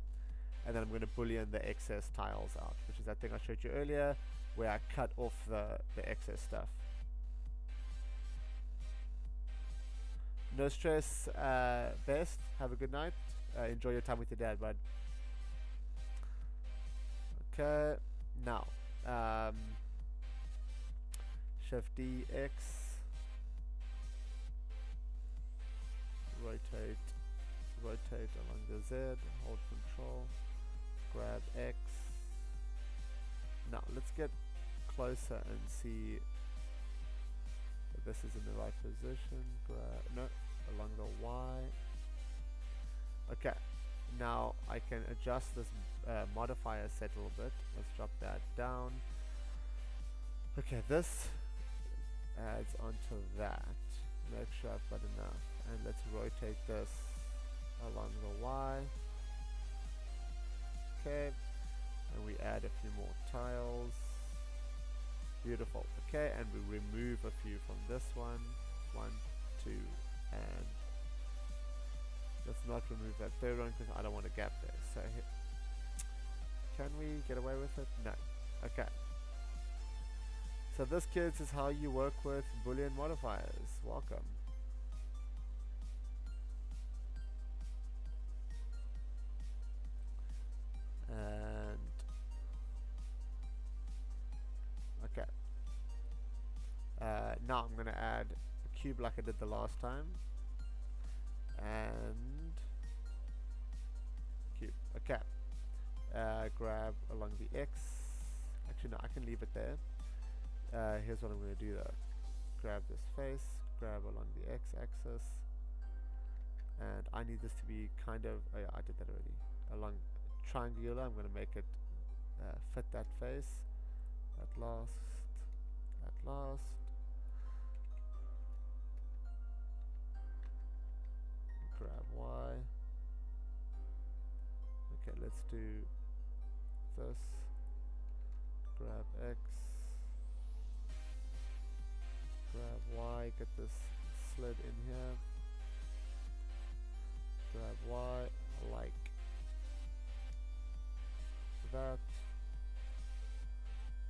and then I'm going to boolean the excess tiles out, which is that thing I showed you earlier where I cut off the excess stuff. No stress, Best. Have a good night. Enjoy your time with your dad, bud. Okay, now Shift D, X, rotate along the Z, hold Control, grab X. Now let's get closer and see if this is in the right position. No, along the Y. Okay, now I can adjust this modifier set a little bit. Let's drop that down. Okay, this adds onto that. Make sure I've got enough, and let's rotate this along the Y. Okay, and we add a few more tiles. Beautiful. Okay, and we remove a few from this one. 1, 2, and let's not remove that third one because I don't want a gap there. So can we get away with it? No. Okay. So this, kids, is how you work with Boolean modifiers. Welcome. And okay. Now I'm going to add a cube like I did the last time. And cube. Okay. Grab along the X. Actually, no, I can leave it there. Here's what I'm going to do though. Grab this face, grab along the X axis, and I need this to be kind of, oh yeah, I did that already, along triangular. I'm going to make it fit that face. At last. Grab Y. Okay, let's do this. Grab X. Grab Y, get this slid in here. Grab Y, like that.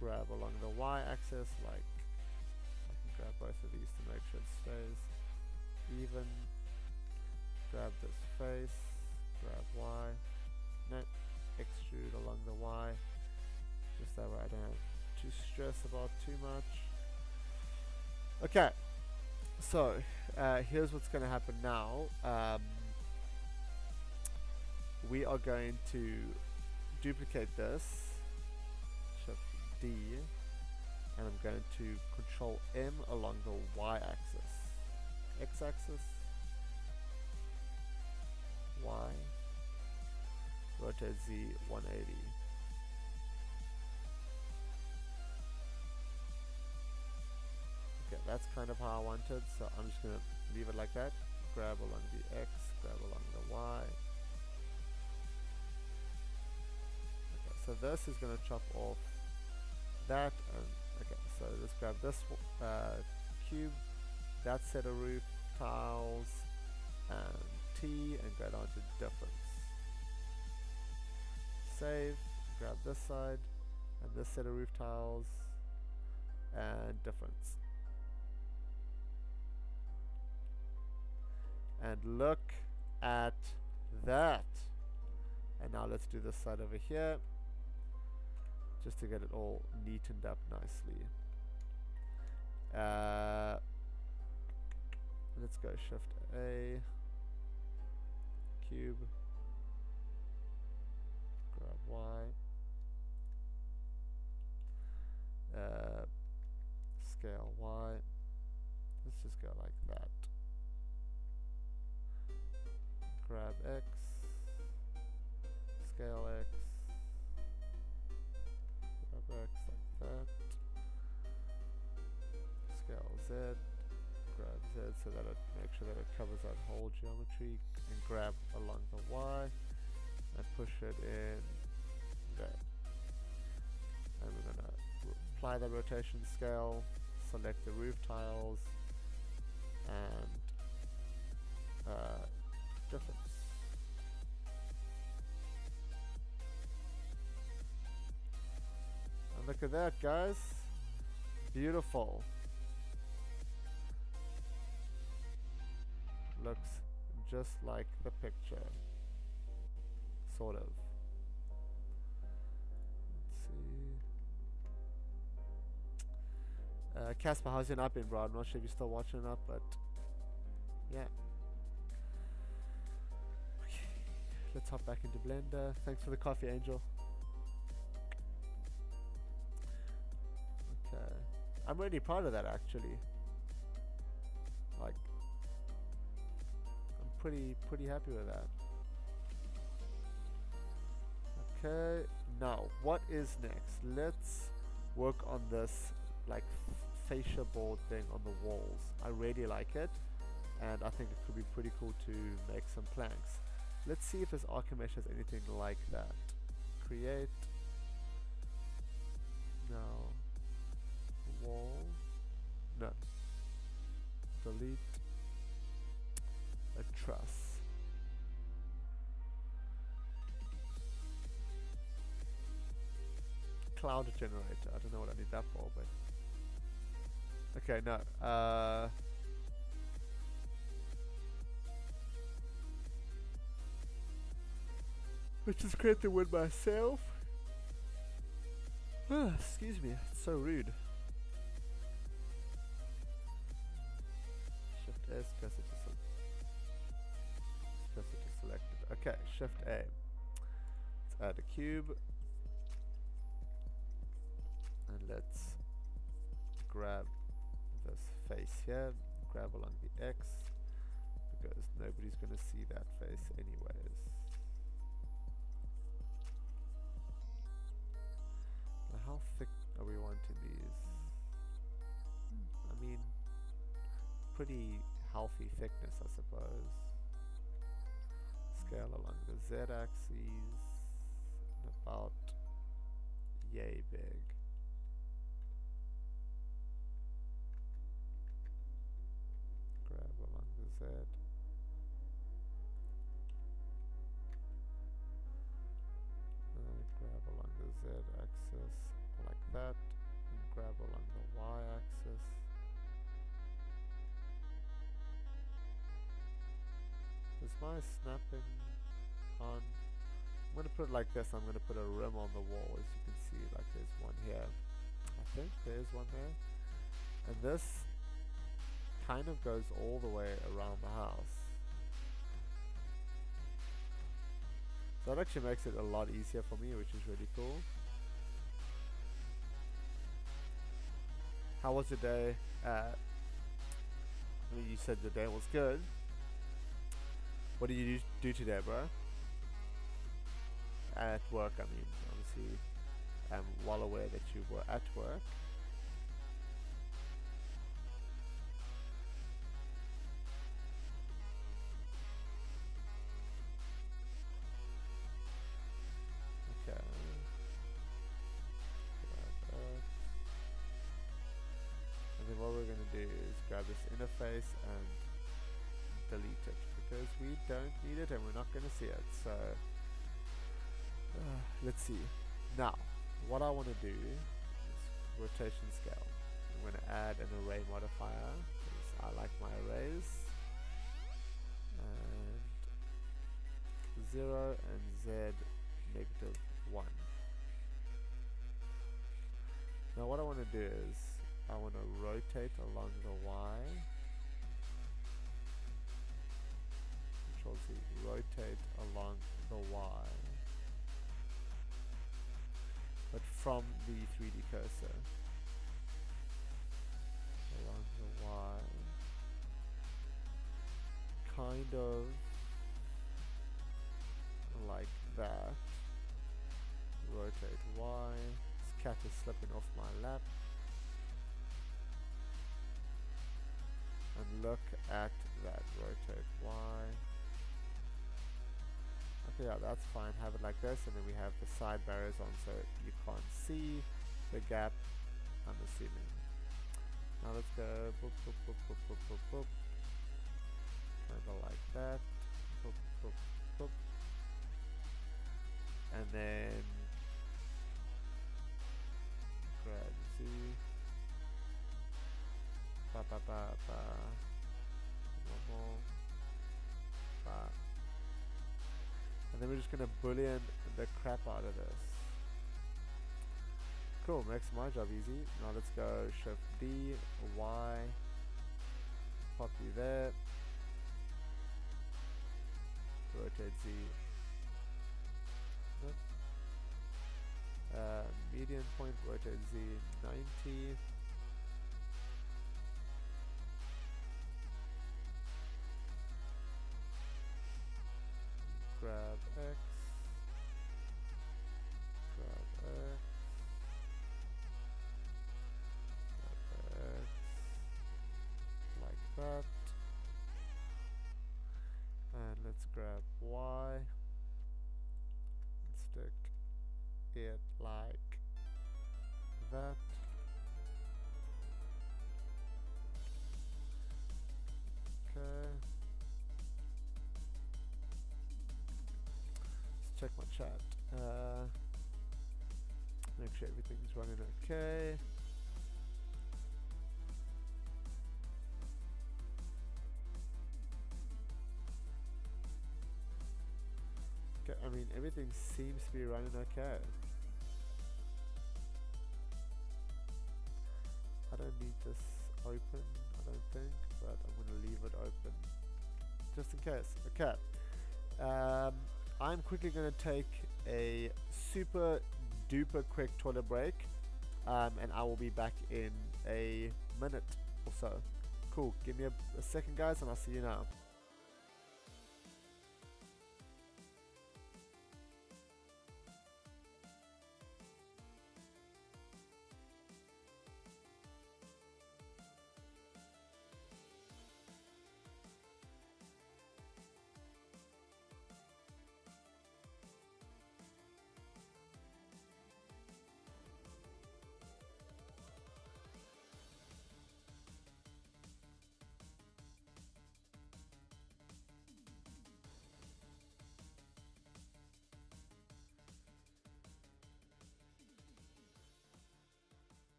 Grab along the Y axis, like I can grab both of these to make sure it stays even. Grab this face, grab Y, no, extrude along the Y, just that way I don't have to stress about too much. Okay, so here's what's going to happen now. We are going to duplicate this, Shift D, and I'm going to Control M along the Y axis, X axis, Y, rotate Z 180. Okay, that's kind of how I want it, so I'm just going to leave it like that. Grab along the X, grab along the Y. Okay, so this is going to chop off that, and okay, so let's grab this cube, that set of roof tiles, and T, and go down to difference. Save, grab this side, and this set of roof tiles, and difference. And look at that. And now let's do this side over here, just to get it all neatened up nicely. Let's go Shift A, cube, grab Y, scale Y, let's just go like that. Grab X, scale X, grab X like that, scale Z, grab Z so that it make sure that it covers that whole geometry, and grab along the Y and push it in there. And we're going to apply the rotation scale, select the roof tiles, and difference. And look at that, guys. Beautiful. Looks just like the picture. Sort of. Let's see. Casper, how's your night been, bro? I'm not sure if you're still watching it up, but yeah. Okay, let's hop back into Blender. Thanks for the coffee, Angel. Okay, I'm really proud of that actually. Like, I'm pretty happy with that. Okay, now what is next? Let's work on this like fascia board thing on the walls. I really like it, and I think it could be pretty cool to make some planks. Let's see if this Archimesh has anything like that. Create. No. Wall. No. Delete. A truss. Cloud generator. I don't know what I need that for, but okay, no. Let's just create the wood myself. Excuse me, it's so rude. Shift S, press it to select it. Okay, Shift A. Let's add a cube. And let's grab this face here, grab along the X, because nobody's going to see that face anyways. Now how thick are we wanting these? I mean, pretty healthy thickness, I suppose. Scale along the Z axis, about yay big. Grab along the Z. Grab along the Z axis like that. And grab along the Y axis. I snapping on? I'm going to put it like this. I'm going to put a rim on the wall, as you can see, like there's one here. I think there's one there. And this kind of goes all the way around the house. So that actually makes it a lot easier for me, which is really cool. How was your day? I mean, you said the day was good. What did you do today, bro? At work, I mean, obviously, I'm well aware that you were at work. Okay. And then what we're going to do is grab this interface and delete it, because we don't need it and we're not going to see it. So let's see. Now what I want to do is rotation scale. I'm going to add an array modifier because I like my arrays, and 0 and Z -1. Now what I want to do is I want to rotate along the Y. Control Z, rotate along the Y, but from the 3D cursor along the Y, kind of like that. Rotate Y. This cat is slipping off my lap. And look at that, rotate Y. Okay, yeah, that's fine. Have it like this, and then we have the side barriers on so you can't see the gap, I'm assuming. Now let's go boop, boop, boop, boop, boop, boop, boop. Kind of like that. Boop, boop, boop. And then grab Z. Ba ba ba ba. Normal. Ba. And then we're just gonna boolean the crap out of this. Cool, makes my job easy. Now let's go Shift D, Y, pop you there, rotate Z. Median point, rotate Z 90. Grab X, grab X, grab X, like that. And let's grab Y and stick it like that. Okay. Let's check my chat. Make sure everything's running okay. Okay, I mean, everything seems to be running okay. I don't need this open, I don't think, but I'm going to leave it open just in case. Okay. I'm quickly going to take a super duper quick toilet break, and I will be back in a minute or so. Cool, give me a second, guys, and I'll see you now.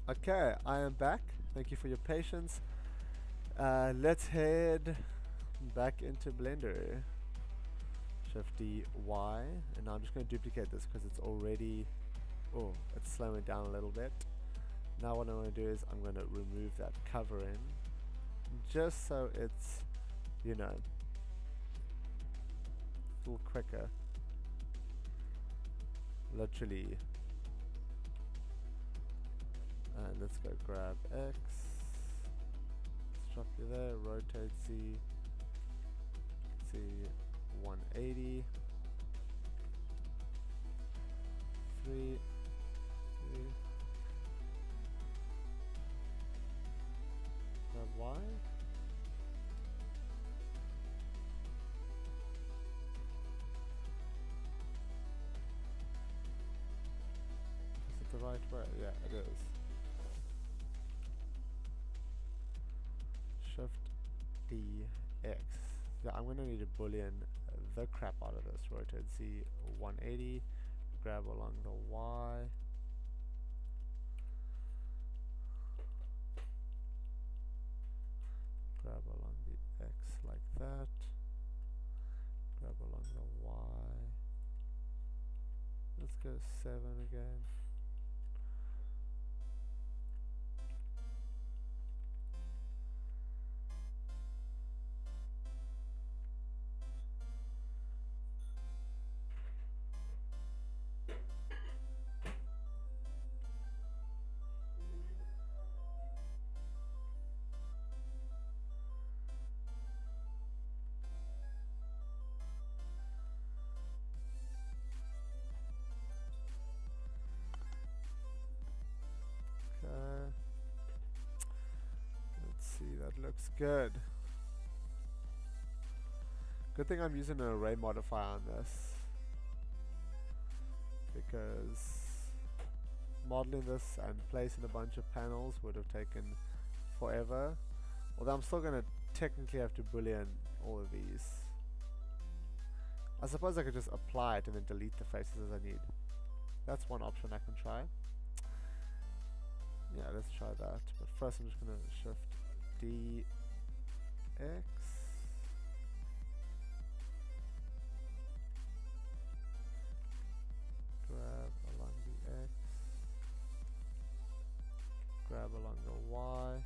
Okay, I am back. Thank you for your patience. Let's head back into Blender. Shift D, Y, and now I'm just going to duplicate this because it's already, oh, it's slowing down a little bit. Now what I'm going to do is I'm going to remove that cover in, just so it's, you know, a little quicker. Literally. And let's go grab X, let's drop you there, rotate Z, 180, 3, 2, grab Y, is it the right way? Yeah, it is. Shift D, X. Yeah, I'm gonna need to boolean the crap out of this. Rotate Z 180, grab along the Y, grab along the X like that, grab along the Y. Let's go 7 again. Let's see, that looks good. Good thing I'm using an array modifier on this, because modeling this and placing a bunch of panels would have taken forever. Although I'm still going to technically have to boolean all of these. I suppose I could just apply it and then delete the faces as I need. That's one option I can try. Yeah, let's try that. But first I'm just going to shift D, X. Grab along the X. Grab along the Y.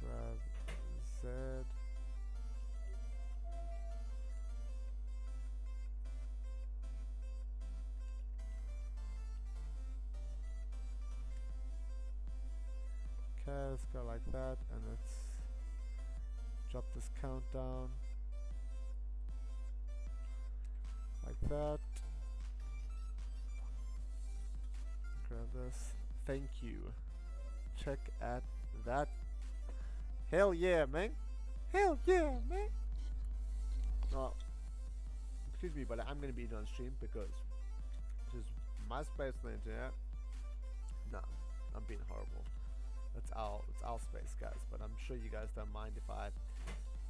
Grab Z. Okay, let's go like that, and let's drop this count down like that. Grab this. Thank you. Check at that. Hell yeah, man. Hell yeah, man. Oh, excuse me, but I'm gonna be on stream because this is my space on the internet. No, I'm being horrible. It's our space, guys. But I'm sure you guys don't mind if I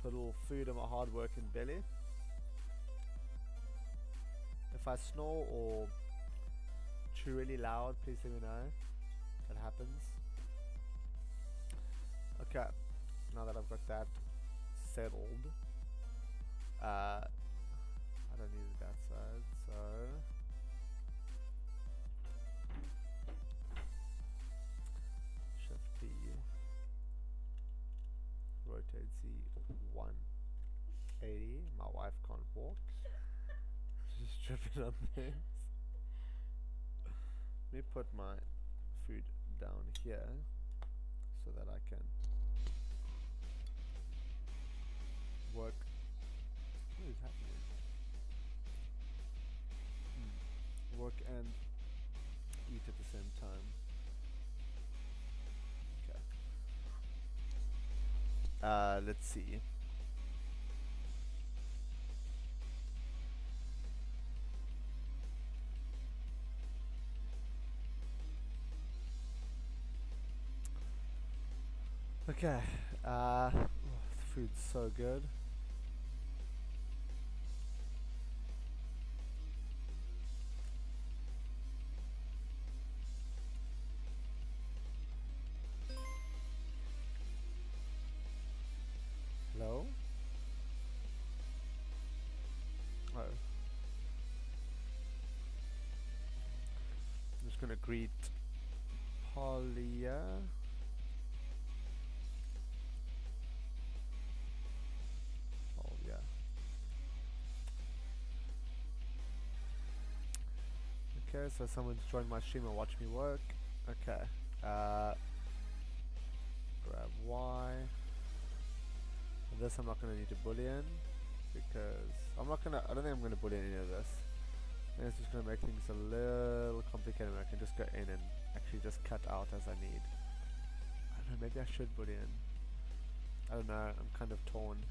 put a little food in my hard-working belly. If I snore or chew really loud, please let me know. That happens. Okay, now that I've got that settled, I don't need that side, so Shift D, rotate Z 180. My wife can't walk. She's tripping on things. Let me put my food down here so that I can work. What is happening? Work and eat at the same time. Okay. Let's see. Okay. The food's so good. Oh. I'm just gonna greet Polia. Oh yeah. Okay, so someone's joined my stream and watch me work. Okay. Grab Y. And this I'm not gonna need to boolean because I don't think I'm gonna boolean any of this. I think it's just gonna make things a little complicated. I can just go in and actually just cut out as I need. I don't know, maybe I should boolean. I don't know, I'm kind of torn.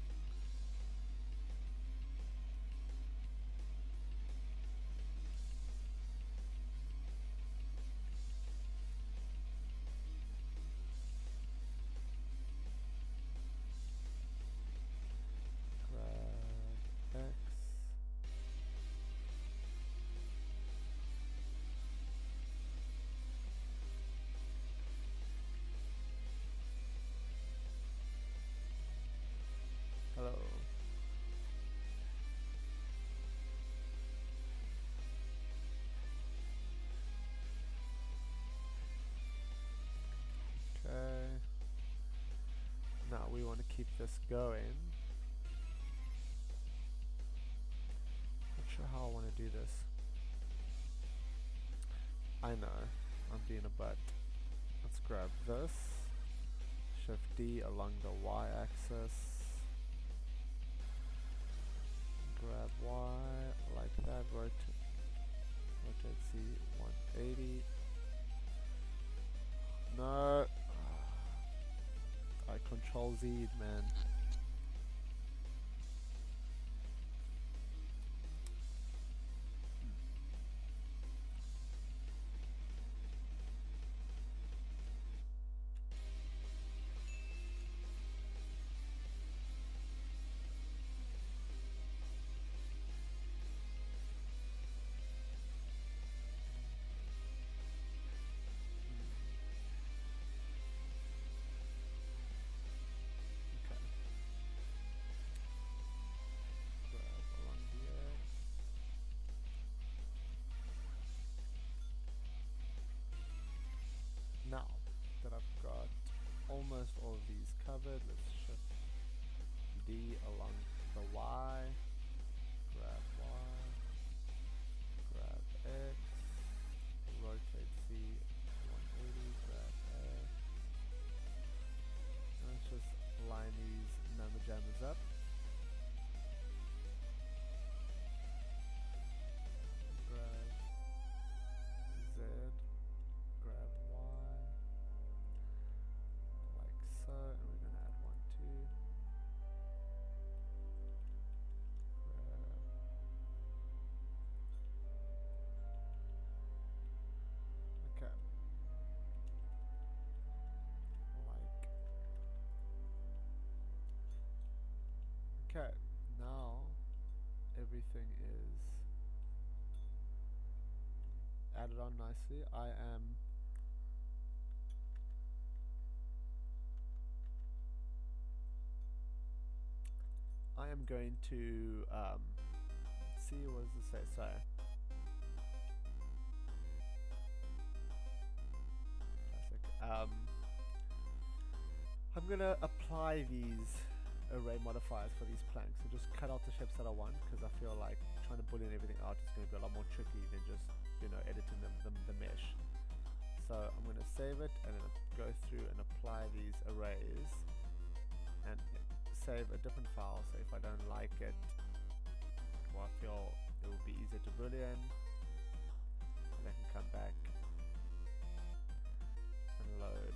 Grab X. Hello. Okay. Now we want to keep this going. Not sure how I want to do this. I know, I'm being a butt. Let's grab this. Shift D along the Y axis. Grab Y like that. Rotate Z 180. No. I control Z, man. Now that I've got almost all of these covered, let's shift D along the Y, grab Y, grab X, rotate Z 180, grab X. Let's just line these mamma jammers up. Grab Z, grab Y, like so, and we're going to add 1, 2. Okay. Like. Okay, now everything is added on nicely. I am going to see, what does it say? Sorry. Classic. I'm gonna apply these array modifiers for these planks. So just cut out the shapes that I want, because I feel like trying to boolean everything out is going to be a lot more tricky than just, you know, editing the mesh. So I'm going to save it and then go through and apply these arrays and save a different file. So if I don't like it, or I feel it will be easier to boolean, and I can come back and load.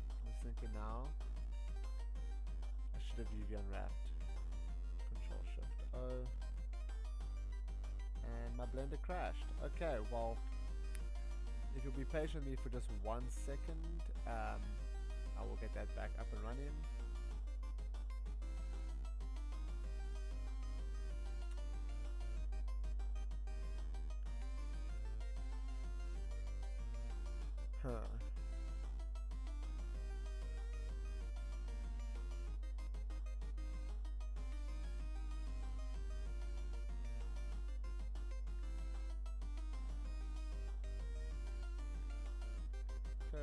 I was thinking now I should have UV unwrapped. Control Shift O, and my blender crashed. Okay, well, if you'll be patient with me for just 1 second, I will get that back up and running.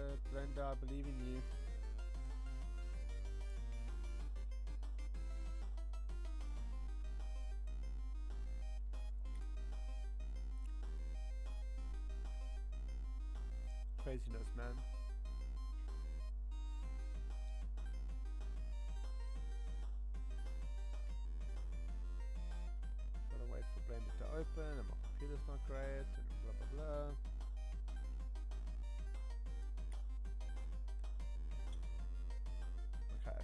it, Brenda, I believe in you. Craziness, man. Gotta wait for Blender to open, and my computer's not great, and blah blah blah. Okay.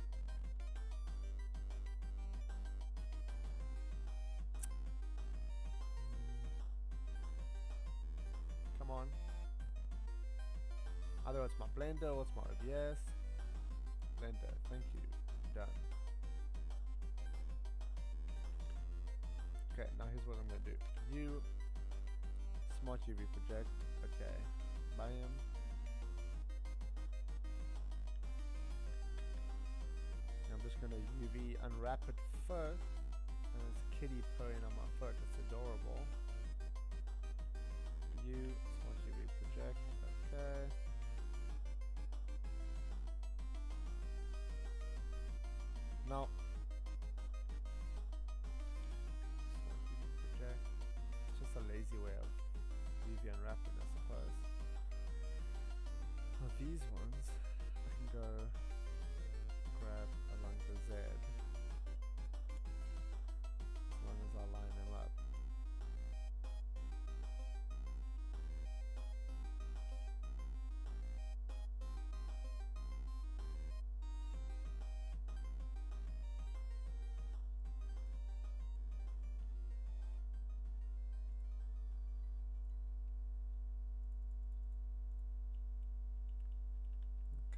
Come on. Either it's my Blender or it's my OBS. Blender, thank you. Done. Okay, now here's what I'm going to do. You, Smart UV Project, okay, bam. I'm just going to UV unwrap it first. And it's kitty purring on my foot, it's adorable. You, Smart UV Project, okay. Now, project. It's just a lazy way of UV unwrapping, I suppose. Now these ones, I can go grab along the Z, as long as I line them up.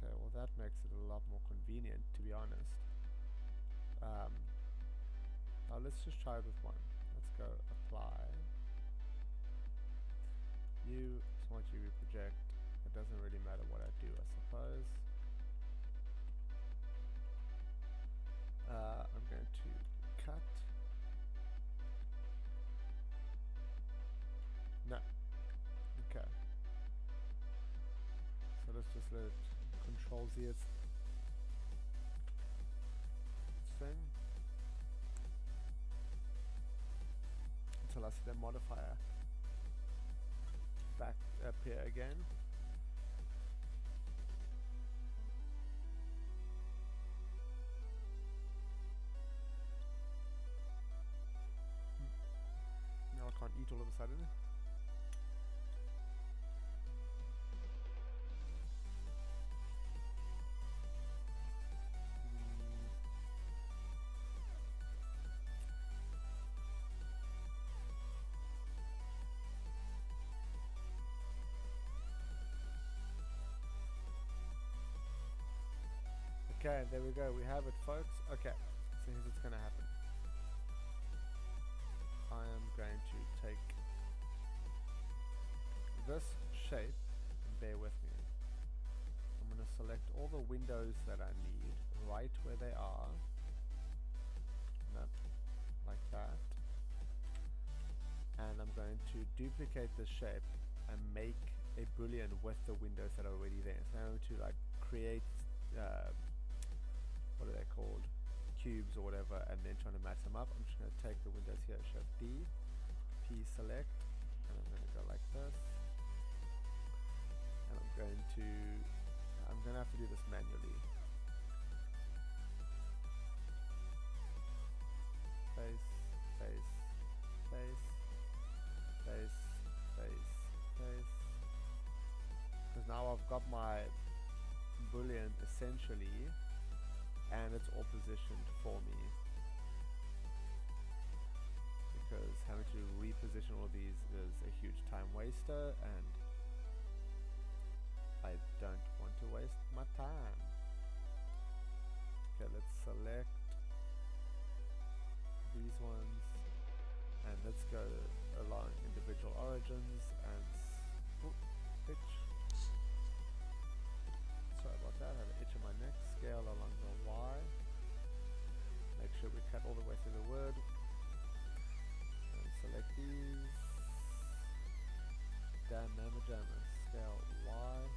Okay, well that makes it a lot more convenient, to be honest. Now let's just try it with one. Let's go apply. You, Smart UV Project. It doesn't really matter what I do, I suppose. I'm going to cut. No. Okay. So let's just let it Control Z its thing until I see the modifier back up here again. Now I can't eat all of a sudden. Okay, there we go, we have it, folks. Okay, so here's what's going to happen. I am going to take this shape, and bear with me. I'm going to select all the windows that I need, right where they are. Like that. And I'm going to duplicate this shape and make a boolean with the windows that are already there. So I'm going to like create what are they called, cubes or whatever, and then trying to match them up. I'm just going to take the windows here, Shift D, P select, and I'm going to go like this, and I'm going to have to do this manually. Face, face, face, face, face, face, because now I've got my boolean essentially, and it's all positioned for me, because having to reposition all of these is a huge time waster, and I don't want to waste my time. Okay, let's select these ones, and let's go along individual origins and pitch. Sorry about that, I have an itch in my neck. Scale along the Y. Make sure we cut all the way through the wood. And select these. Damn mamma jamma. Scale Y.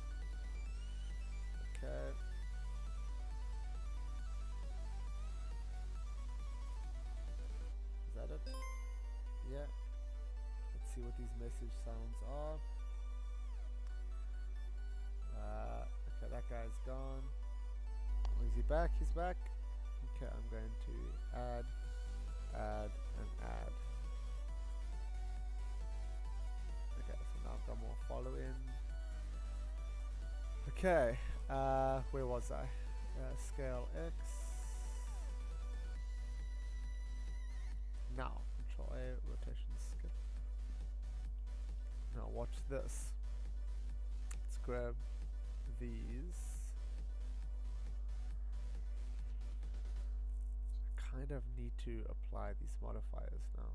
see what these message sounds are. Okay, that guy's gone. Is he back? He's back. Okay, I'm going to add, and add. Okay, so now I've got more follow-in. Okay, where was I? Scale X. Now, Control A, rotation skip. Now watch this. Let's grab these. Kind of need to apply these modifiers now.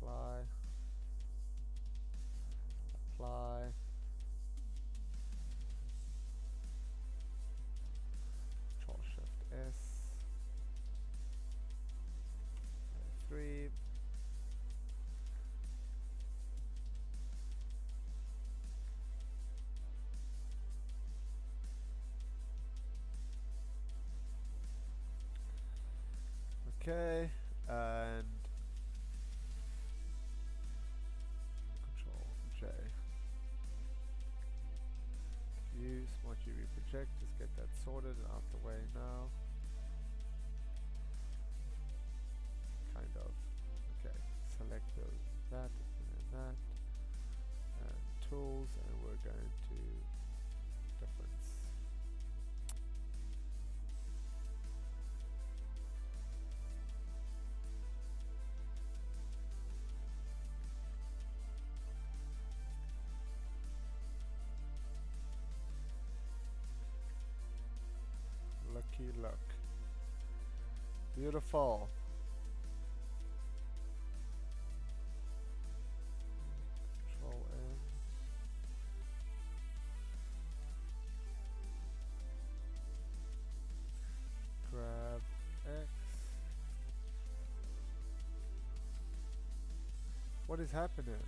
Okay, apply, Control Shift S, 3. Okay, and Control J. View, Smart UV Project, just get that sorted and out the way now. Kind of. Okay, select those, that, and that, and tools, and we're going to difference. Lucky luck. Beautiful. Control N. Grab X. What is happening?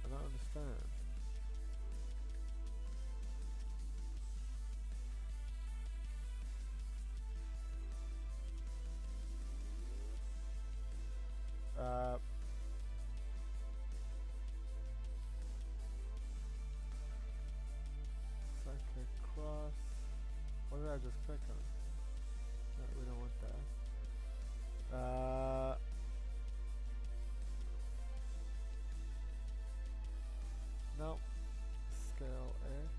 I don't understand. Cycle cross. What did I just click on? No, we don't want that. No. Scale X.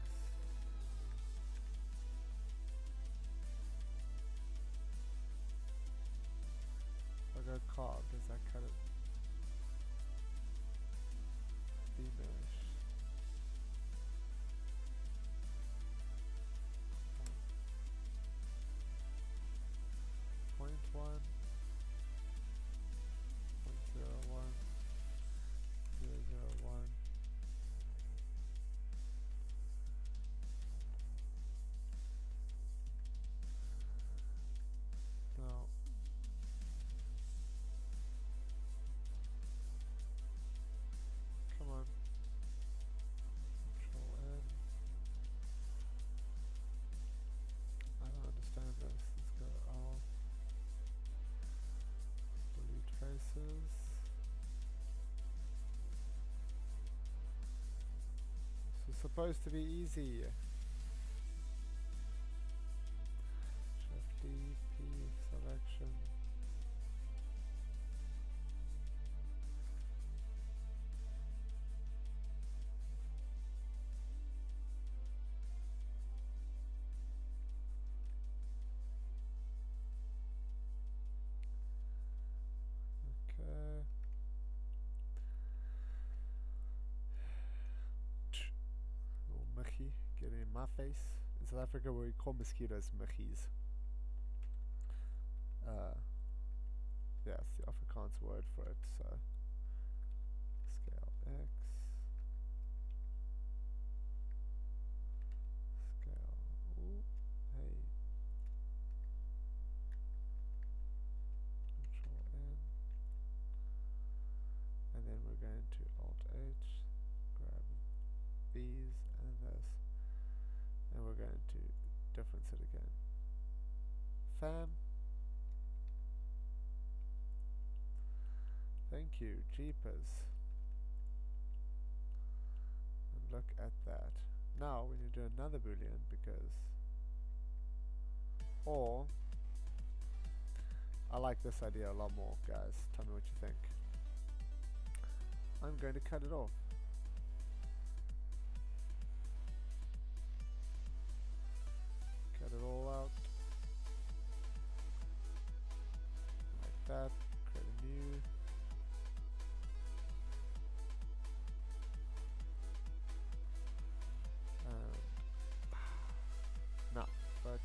I got carved. Does that cut it? Finish. Point 1. 0.01. 0.001. No. Come on. Control N. I don't understand this. Let's go out. Delete faces. This is supposed to be easy. Shift D, P, selection. Okay. Little Mickey getting in my face. In South Africa, we call mosquitoes Mickeys. Yeah, it's the Afrikaans word for it. So, scale X, scale. Ooh, hey. Control N, and then we're going to Alt H, grab these and this, and we're going to difference it again. fam. Thank you, jeepers. And look at that. Now we need to do another boolean because, or I like this idea a lot more, guys. Tell me what you think. I'm going to cut it off. Cut it all out. Like that. Create a new. Now, photo.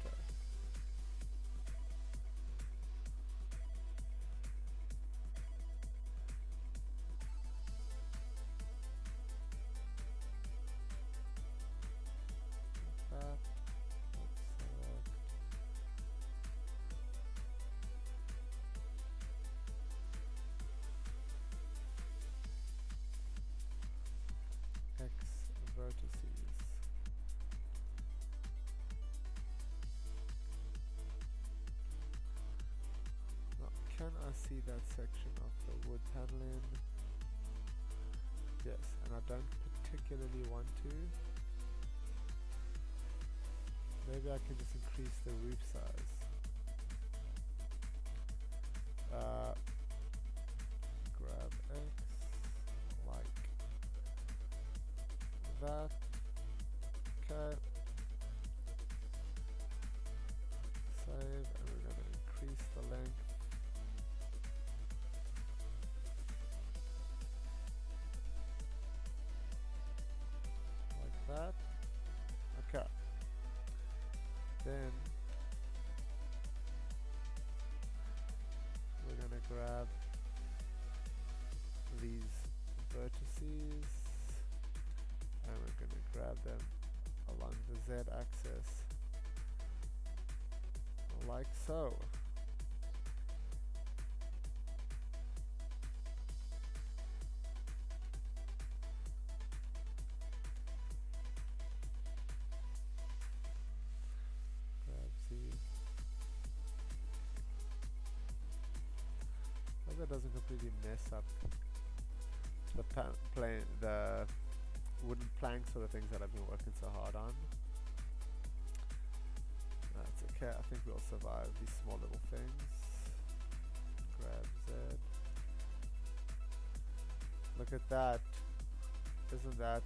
That. Let's select. X vertices. Now, can I see that section of the wood paneling? Yes, and I don't particularly want to. Maybe I can just increase the roof size. Grab X, like that. Okay. Save, and we're going to increase the length. Like that. Okay. Then we're going to grab these vertices and we're going to grab them along the Z axis like so. Hope that doesn't completely mess up the wooden plank sort of things that I've been working so hard on. That's okay, I think we'll survive these small little things. Grab Z. Look at that. Isn't that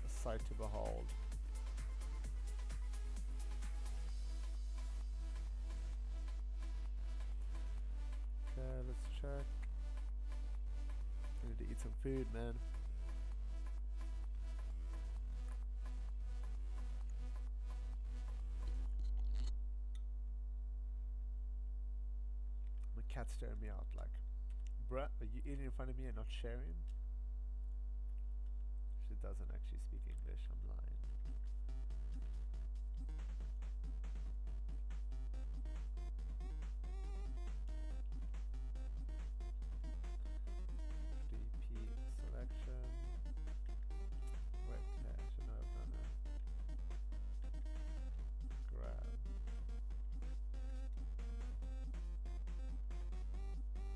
a sight to behold? Okay, let's check. I need to eat some food, man. My cat's staring me out like, bruh, are you eating in front of me and not sharing? She doesn't actually speak English, I'm lying. Selection, wet hash, and I'm gonna grab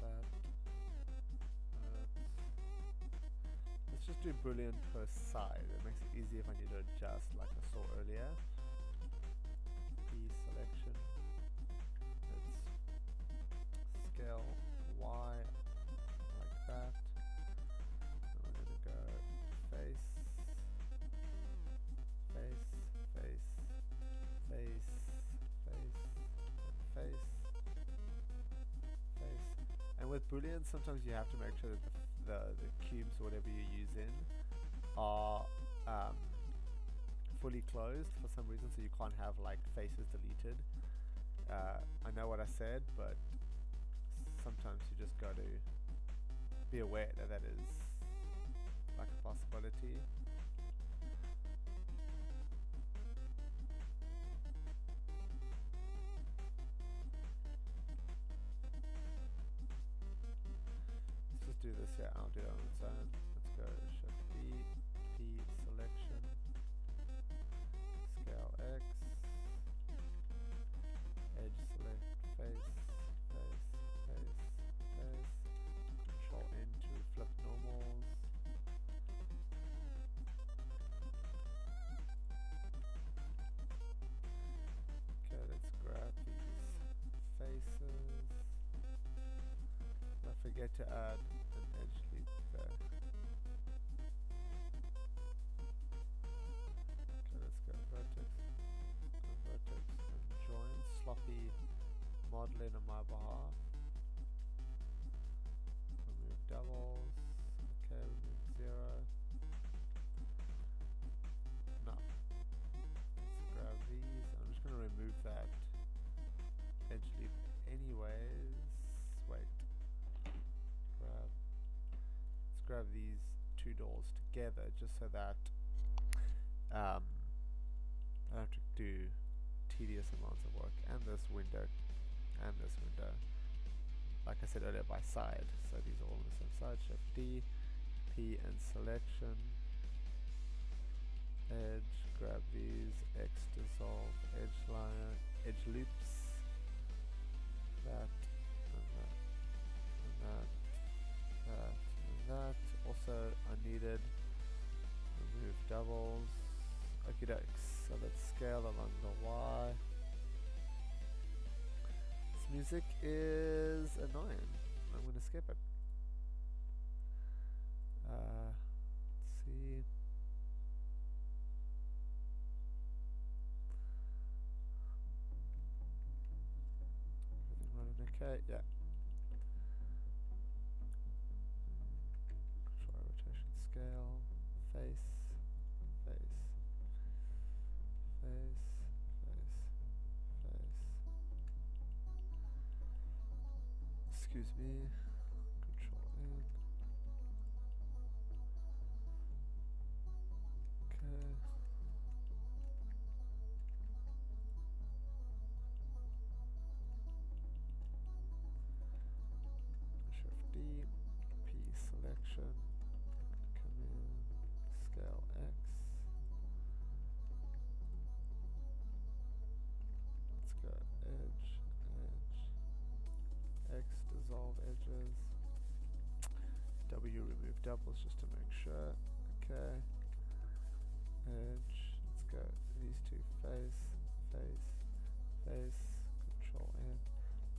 that. Let's just do boolean per side. It makes it easy if I need to adjust like I saw earlier. P selection. Let's scale Y like that. Face, face, face, face, face, face, face. And with booleans, sometimes you have to make sure that the cubes or whatever you're using are fully closed for some reason, so you can't have like faces deleted. I know what I said, but sometimes you just got to be aware that that is like a possibility. Let's just do this here. I'll do it on its own. Let's go Shift B, P selection, scale X, edge forget to add an edge loop there. Okay, let's go vertex, and join. Sloppy modeling on my behalf. Remove doubles. Okay, remove 0. No. Let's grab these. I'm just going to remove that edge loop anyways. Wait. Let's grab these two doors together just so that I don't have to do tedious amounts of work. And this window. And this window. Like I said earlier, by side. So these are all on the same side. Shift D, P, and selection. Edge, grab these. X, dissolve, edge line, edge loops. That, and that, and that, that, and that. Also, I needed remove doubles. Okie dokes. So let's scale along the Y. This music is annoying. I'm going to skip it. Let's see. Everything running okay? Yeah. Control rotation scale. Face. Face. Face. Face. Face. Excuse me. Control N. Okay. Shift D. P selection. Come in. Scale X. Let's go edge. Edge. X, dissolve edges. W, remove doubles just to make sure. Okay. Edge. Let's go. These two. Face. Face. Face. Control N.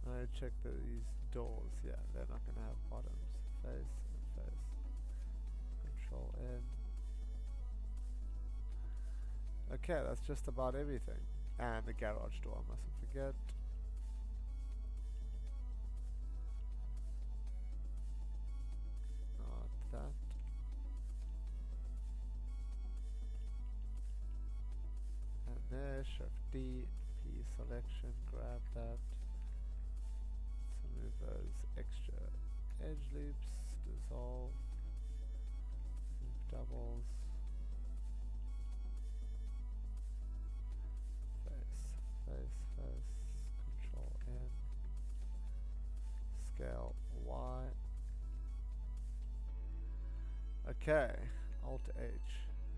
Now I check these doors. Yeah, they're not going to have bottoms. Face and face. Control N. Okay, that's just about everything. And the garage door, I mustn't forget. Not that. And there, Shift D, P selection, grab that. Let's remove those extra edge loops, dissolve, remove doubles. Face, face, face, Control N, scale Y. Okay, Alt H.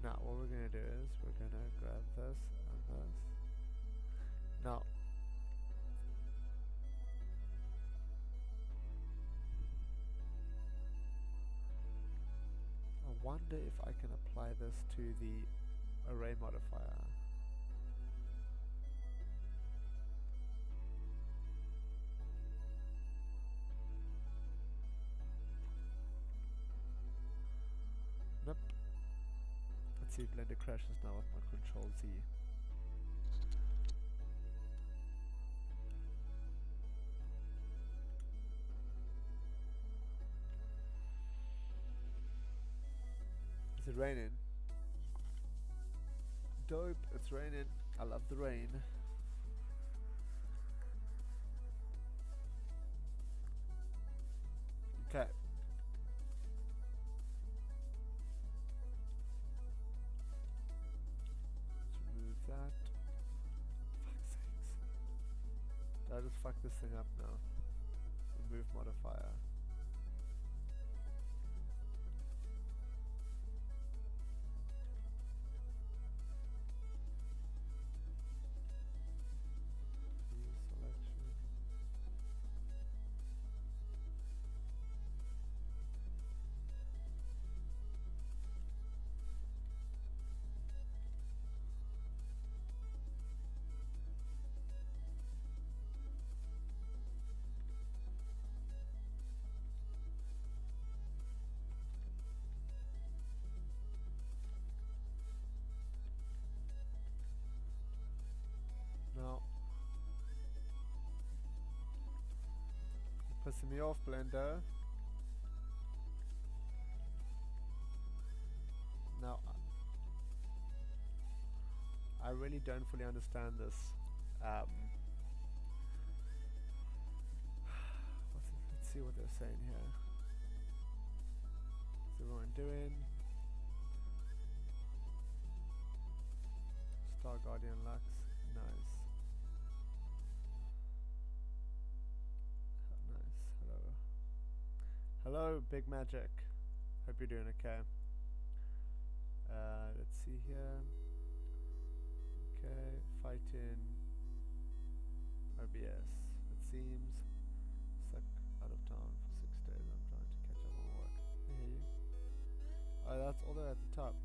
Now what we're going to do is we're going to grab this and this. Now, I wonder if I can apply this to the array modifier. Nope. Let's see if Blender crashes now with my Control Z. Is it raining? Dope, it's raining. I love the rain. Okay. That. Fuck's sakes. Did I just fuck this thing up now? Remove modifier. Selection. Pissing me off, Blender. Now, I really don't fully understand this. Let's see what they're saying here. What's everyone doing? Star Guardian Lux, nice. Nice, hello. Hello, Big Magic. Hope you're doing okay. Let's see here. Okay, fighting OBS. It seems stuck out of town for 6 days. I'm trying to catch up on work. I hear you. Oh, that's all there at the top.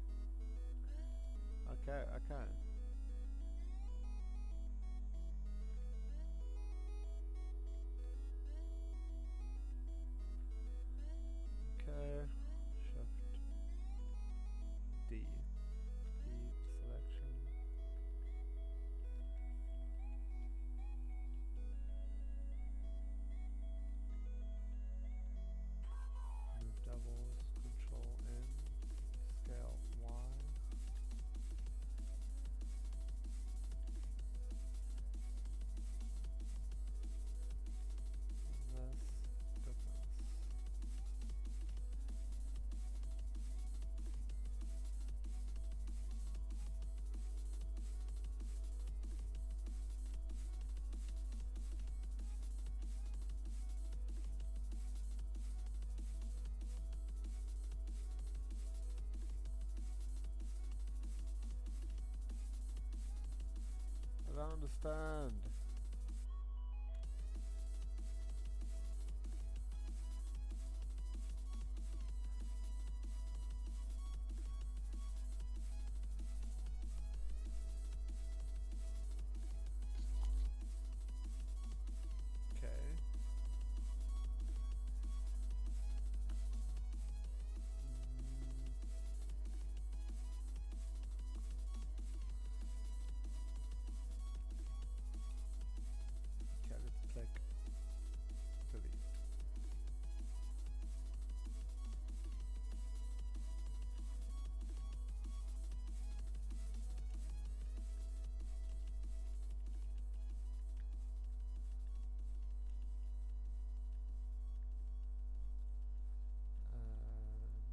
Okay, okay. Okay, Shift D. Selection. Move doubles, Control N, scale Y. This difference. I don't understand. Okay. Okay, let's click delete.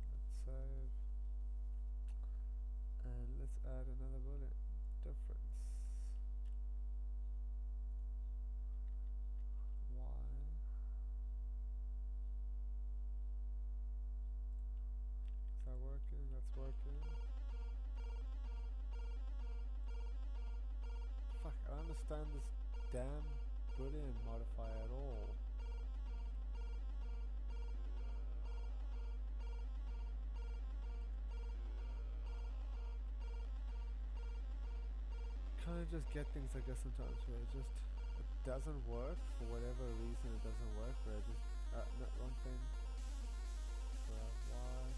Let's save. And let's add another bullet. Difference. Y. Is that working? That's working. Fuck, I don't understand this damn Boolean modifier at all. Kind of just get things, I guess, sometimes where it doesn't work for whatever reason. It doesn't work. Where it just no, wrong thing. Grab Y.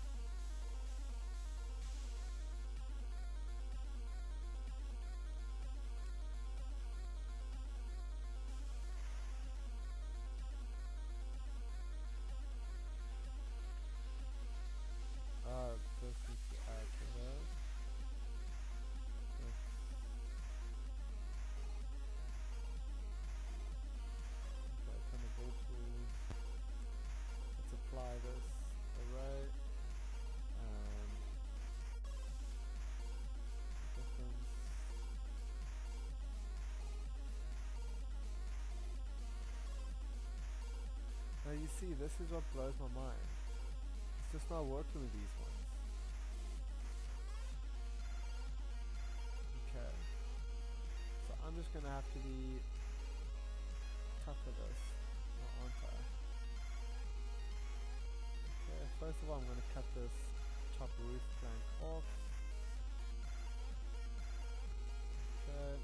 This is to add to this. Let's apply this array. Difference. Now you see, this is what blows my mind. It's just not working with these ones. Okay. So I'm just gonna have to be tough with this, aren't I? Okay, first of all I'm gonna cut this top roof plank off. Okay.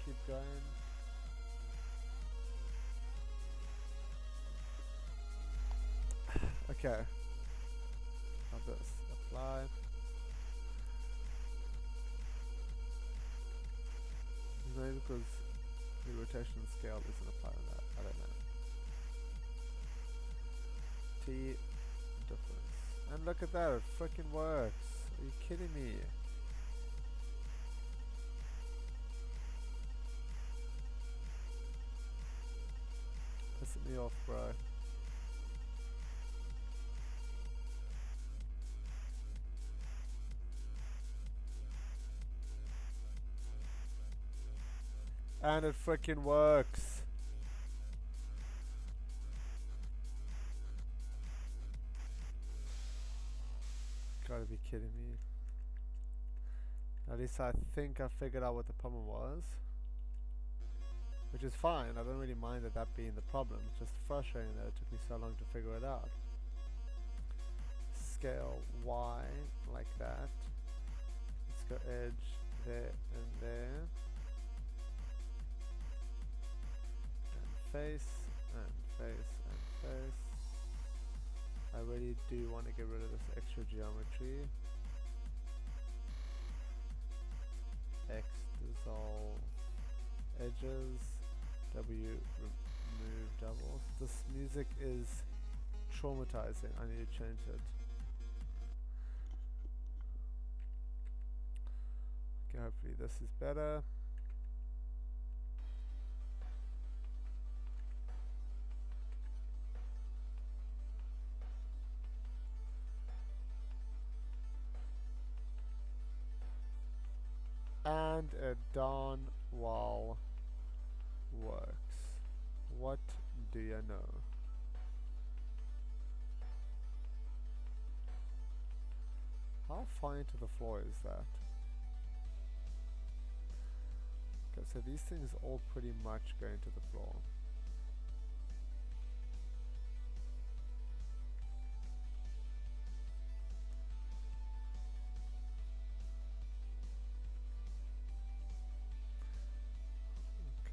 keep going. Okay. Now this. Apply. Maybe because the rotation scale isn't applied on that. I don't know. T difference. And look at that, it freaking works. Are you kidding me? Pissing me off, bro. And it freaking works. Gotta be kidding me. At least I think I figured out what the problem was. Which is fine, I don't really mind that being the problem. It's just frustrating that it took me so long to figure it out. Scale Y, like that. Let's go edge there and there. And face, and face, and face. I really do want to get rid of this extra geometry. X dissolve edges, W remove doubles. This music is traumatizing. I need to change it. Okay, hopefully this is better. And it darn well works. What do you know? How far into the floor is that? Okay, so these things all pretty much go into the floor.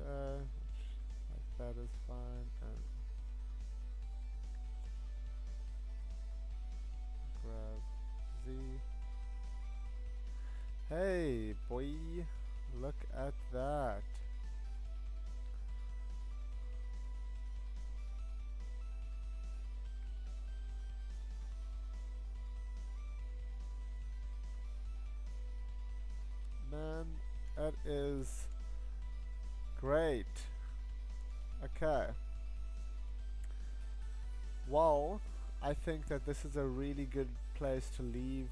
Like that is fine, and grab Z. Hey boy, look at that. Man, that is great. Okay. Well, I think that this is a really good place to leave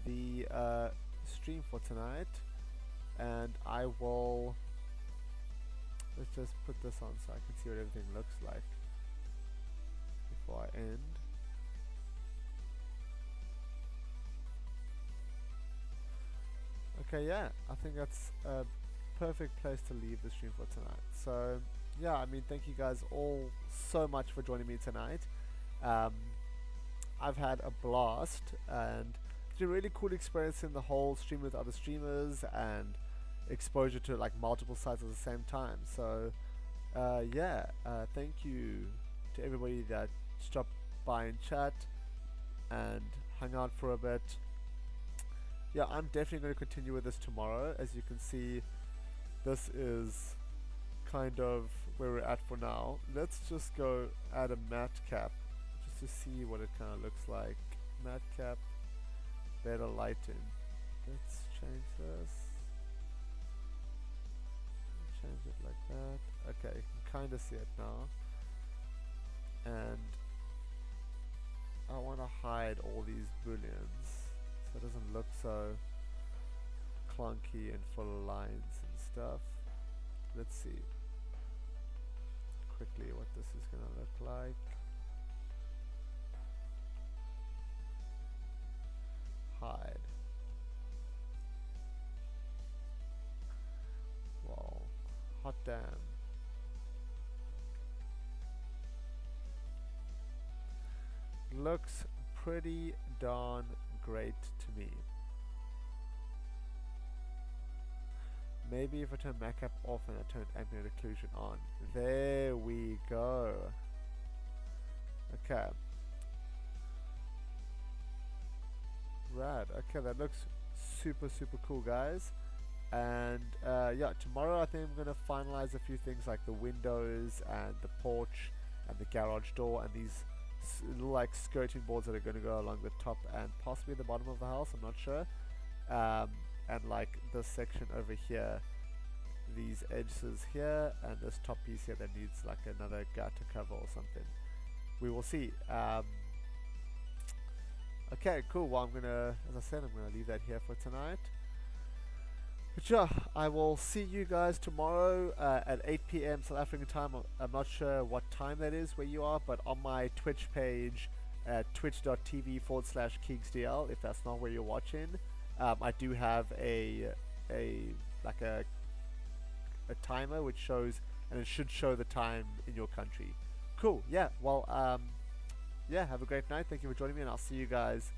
the stream for tonight, and I will, let's just put this on so I can see what everything looks like before I end. Okay, yeah, I think that's a perfect place to leave the stream for tonight. So yeah, I mean, thank you guys all so much for joining me tonight. I've had a blast, and it's been a really cool experience in the whole stream with other streamers and exposure to like multiple sites at the same time. So yeah, thank you to everybody that stopped by and chat and hung out for a bit. Yeah, I'm definitely going to continue with this tomorrow. As you can see, this is kind of where we're at for now. Let's just go add a matte cap just to see what it kind of looks like. Matte cap, better lighting. Let's change this. Change it like that. Okay, you can kind of see it now. And I want to hide all these booleans so it doesn't look so clunky and full of lines and stuff. Let's see quickly what this is gonna look like. Hide. Wow, hot damn. Looks pretty darn great to me. Maybe if I turn Macap off and I turn ambient occlusion on. There we go. Okay. Rad. Okay, that looks super cool, guys. And yeah, tomorrow I think I'm going to finalize a few things like the windows and the porch and the garage door and these little like skirting boards that are going to go along the top and possibly the bottom of the house, I'm not sure. And like this section over here, these edges here, and this top piece here that needs like another gutter cover or something. We will see. Okay, cool. Well, I'm gonna, as I said, I'm gonna leave that here for tonight. But yeah, I will see you guys tomorrow at 8 p.m. South African time. I'm not sure what time that is where you are, but on my Twitch page at twitch.tv/KeegsdL, if that's not where you're watching, I do have a timer which shows, and it should show the time in your country. Cool. Yeah. Well, yeah. Have a great night. Thank you for joining me, and I'll see you guys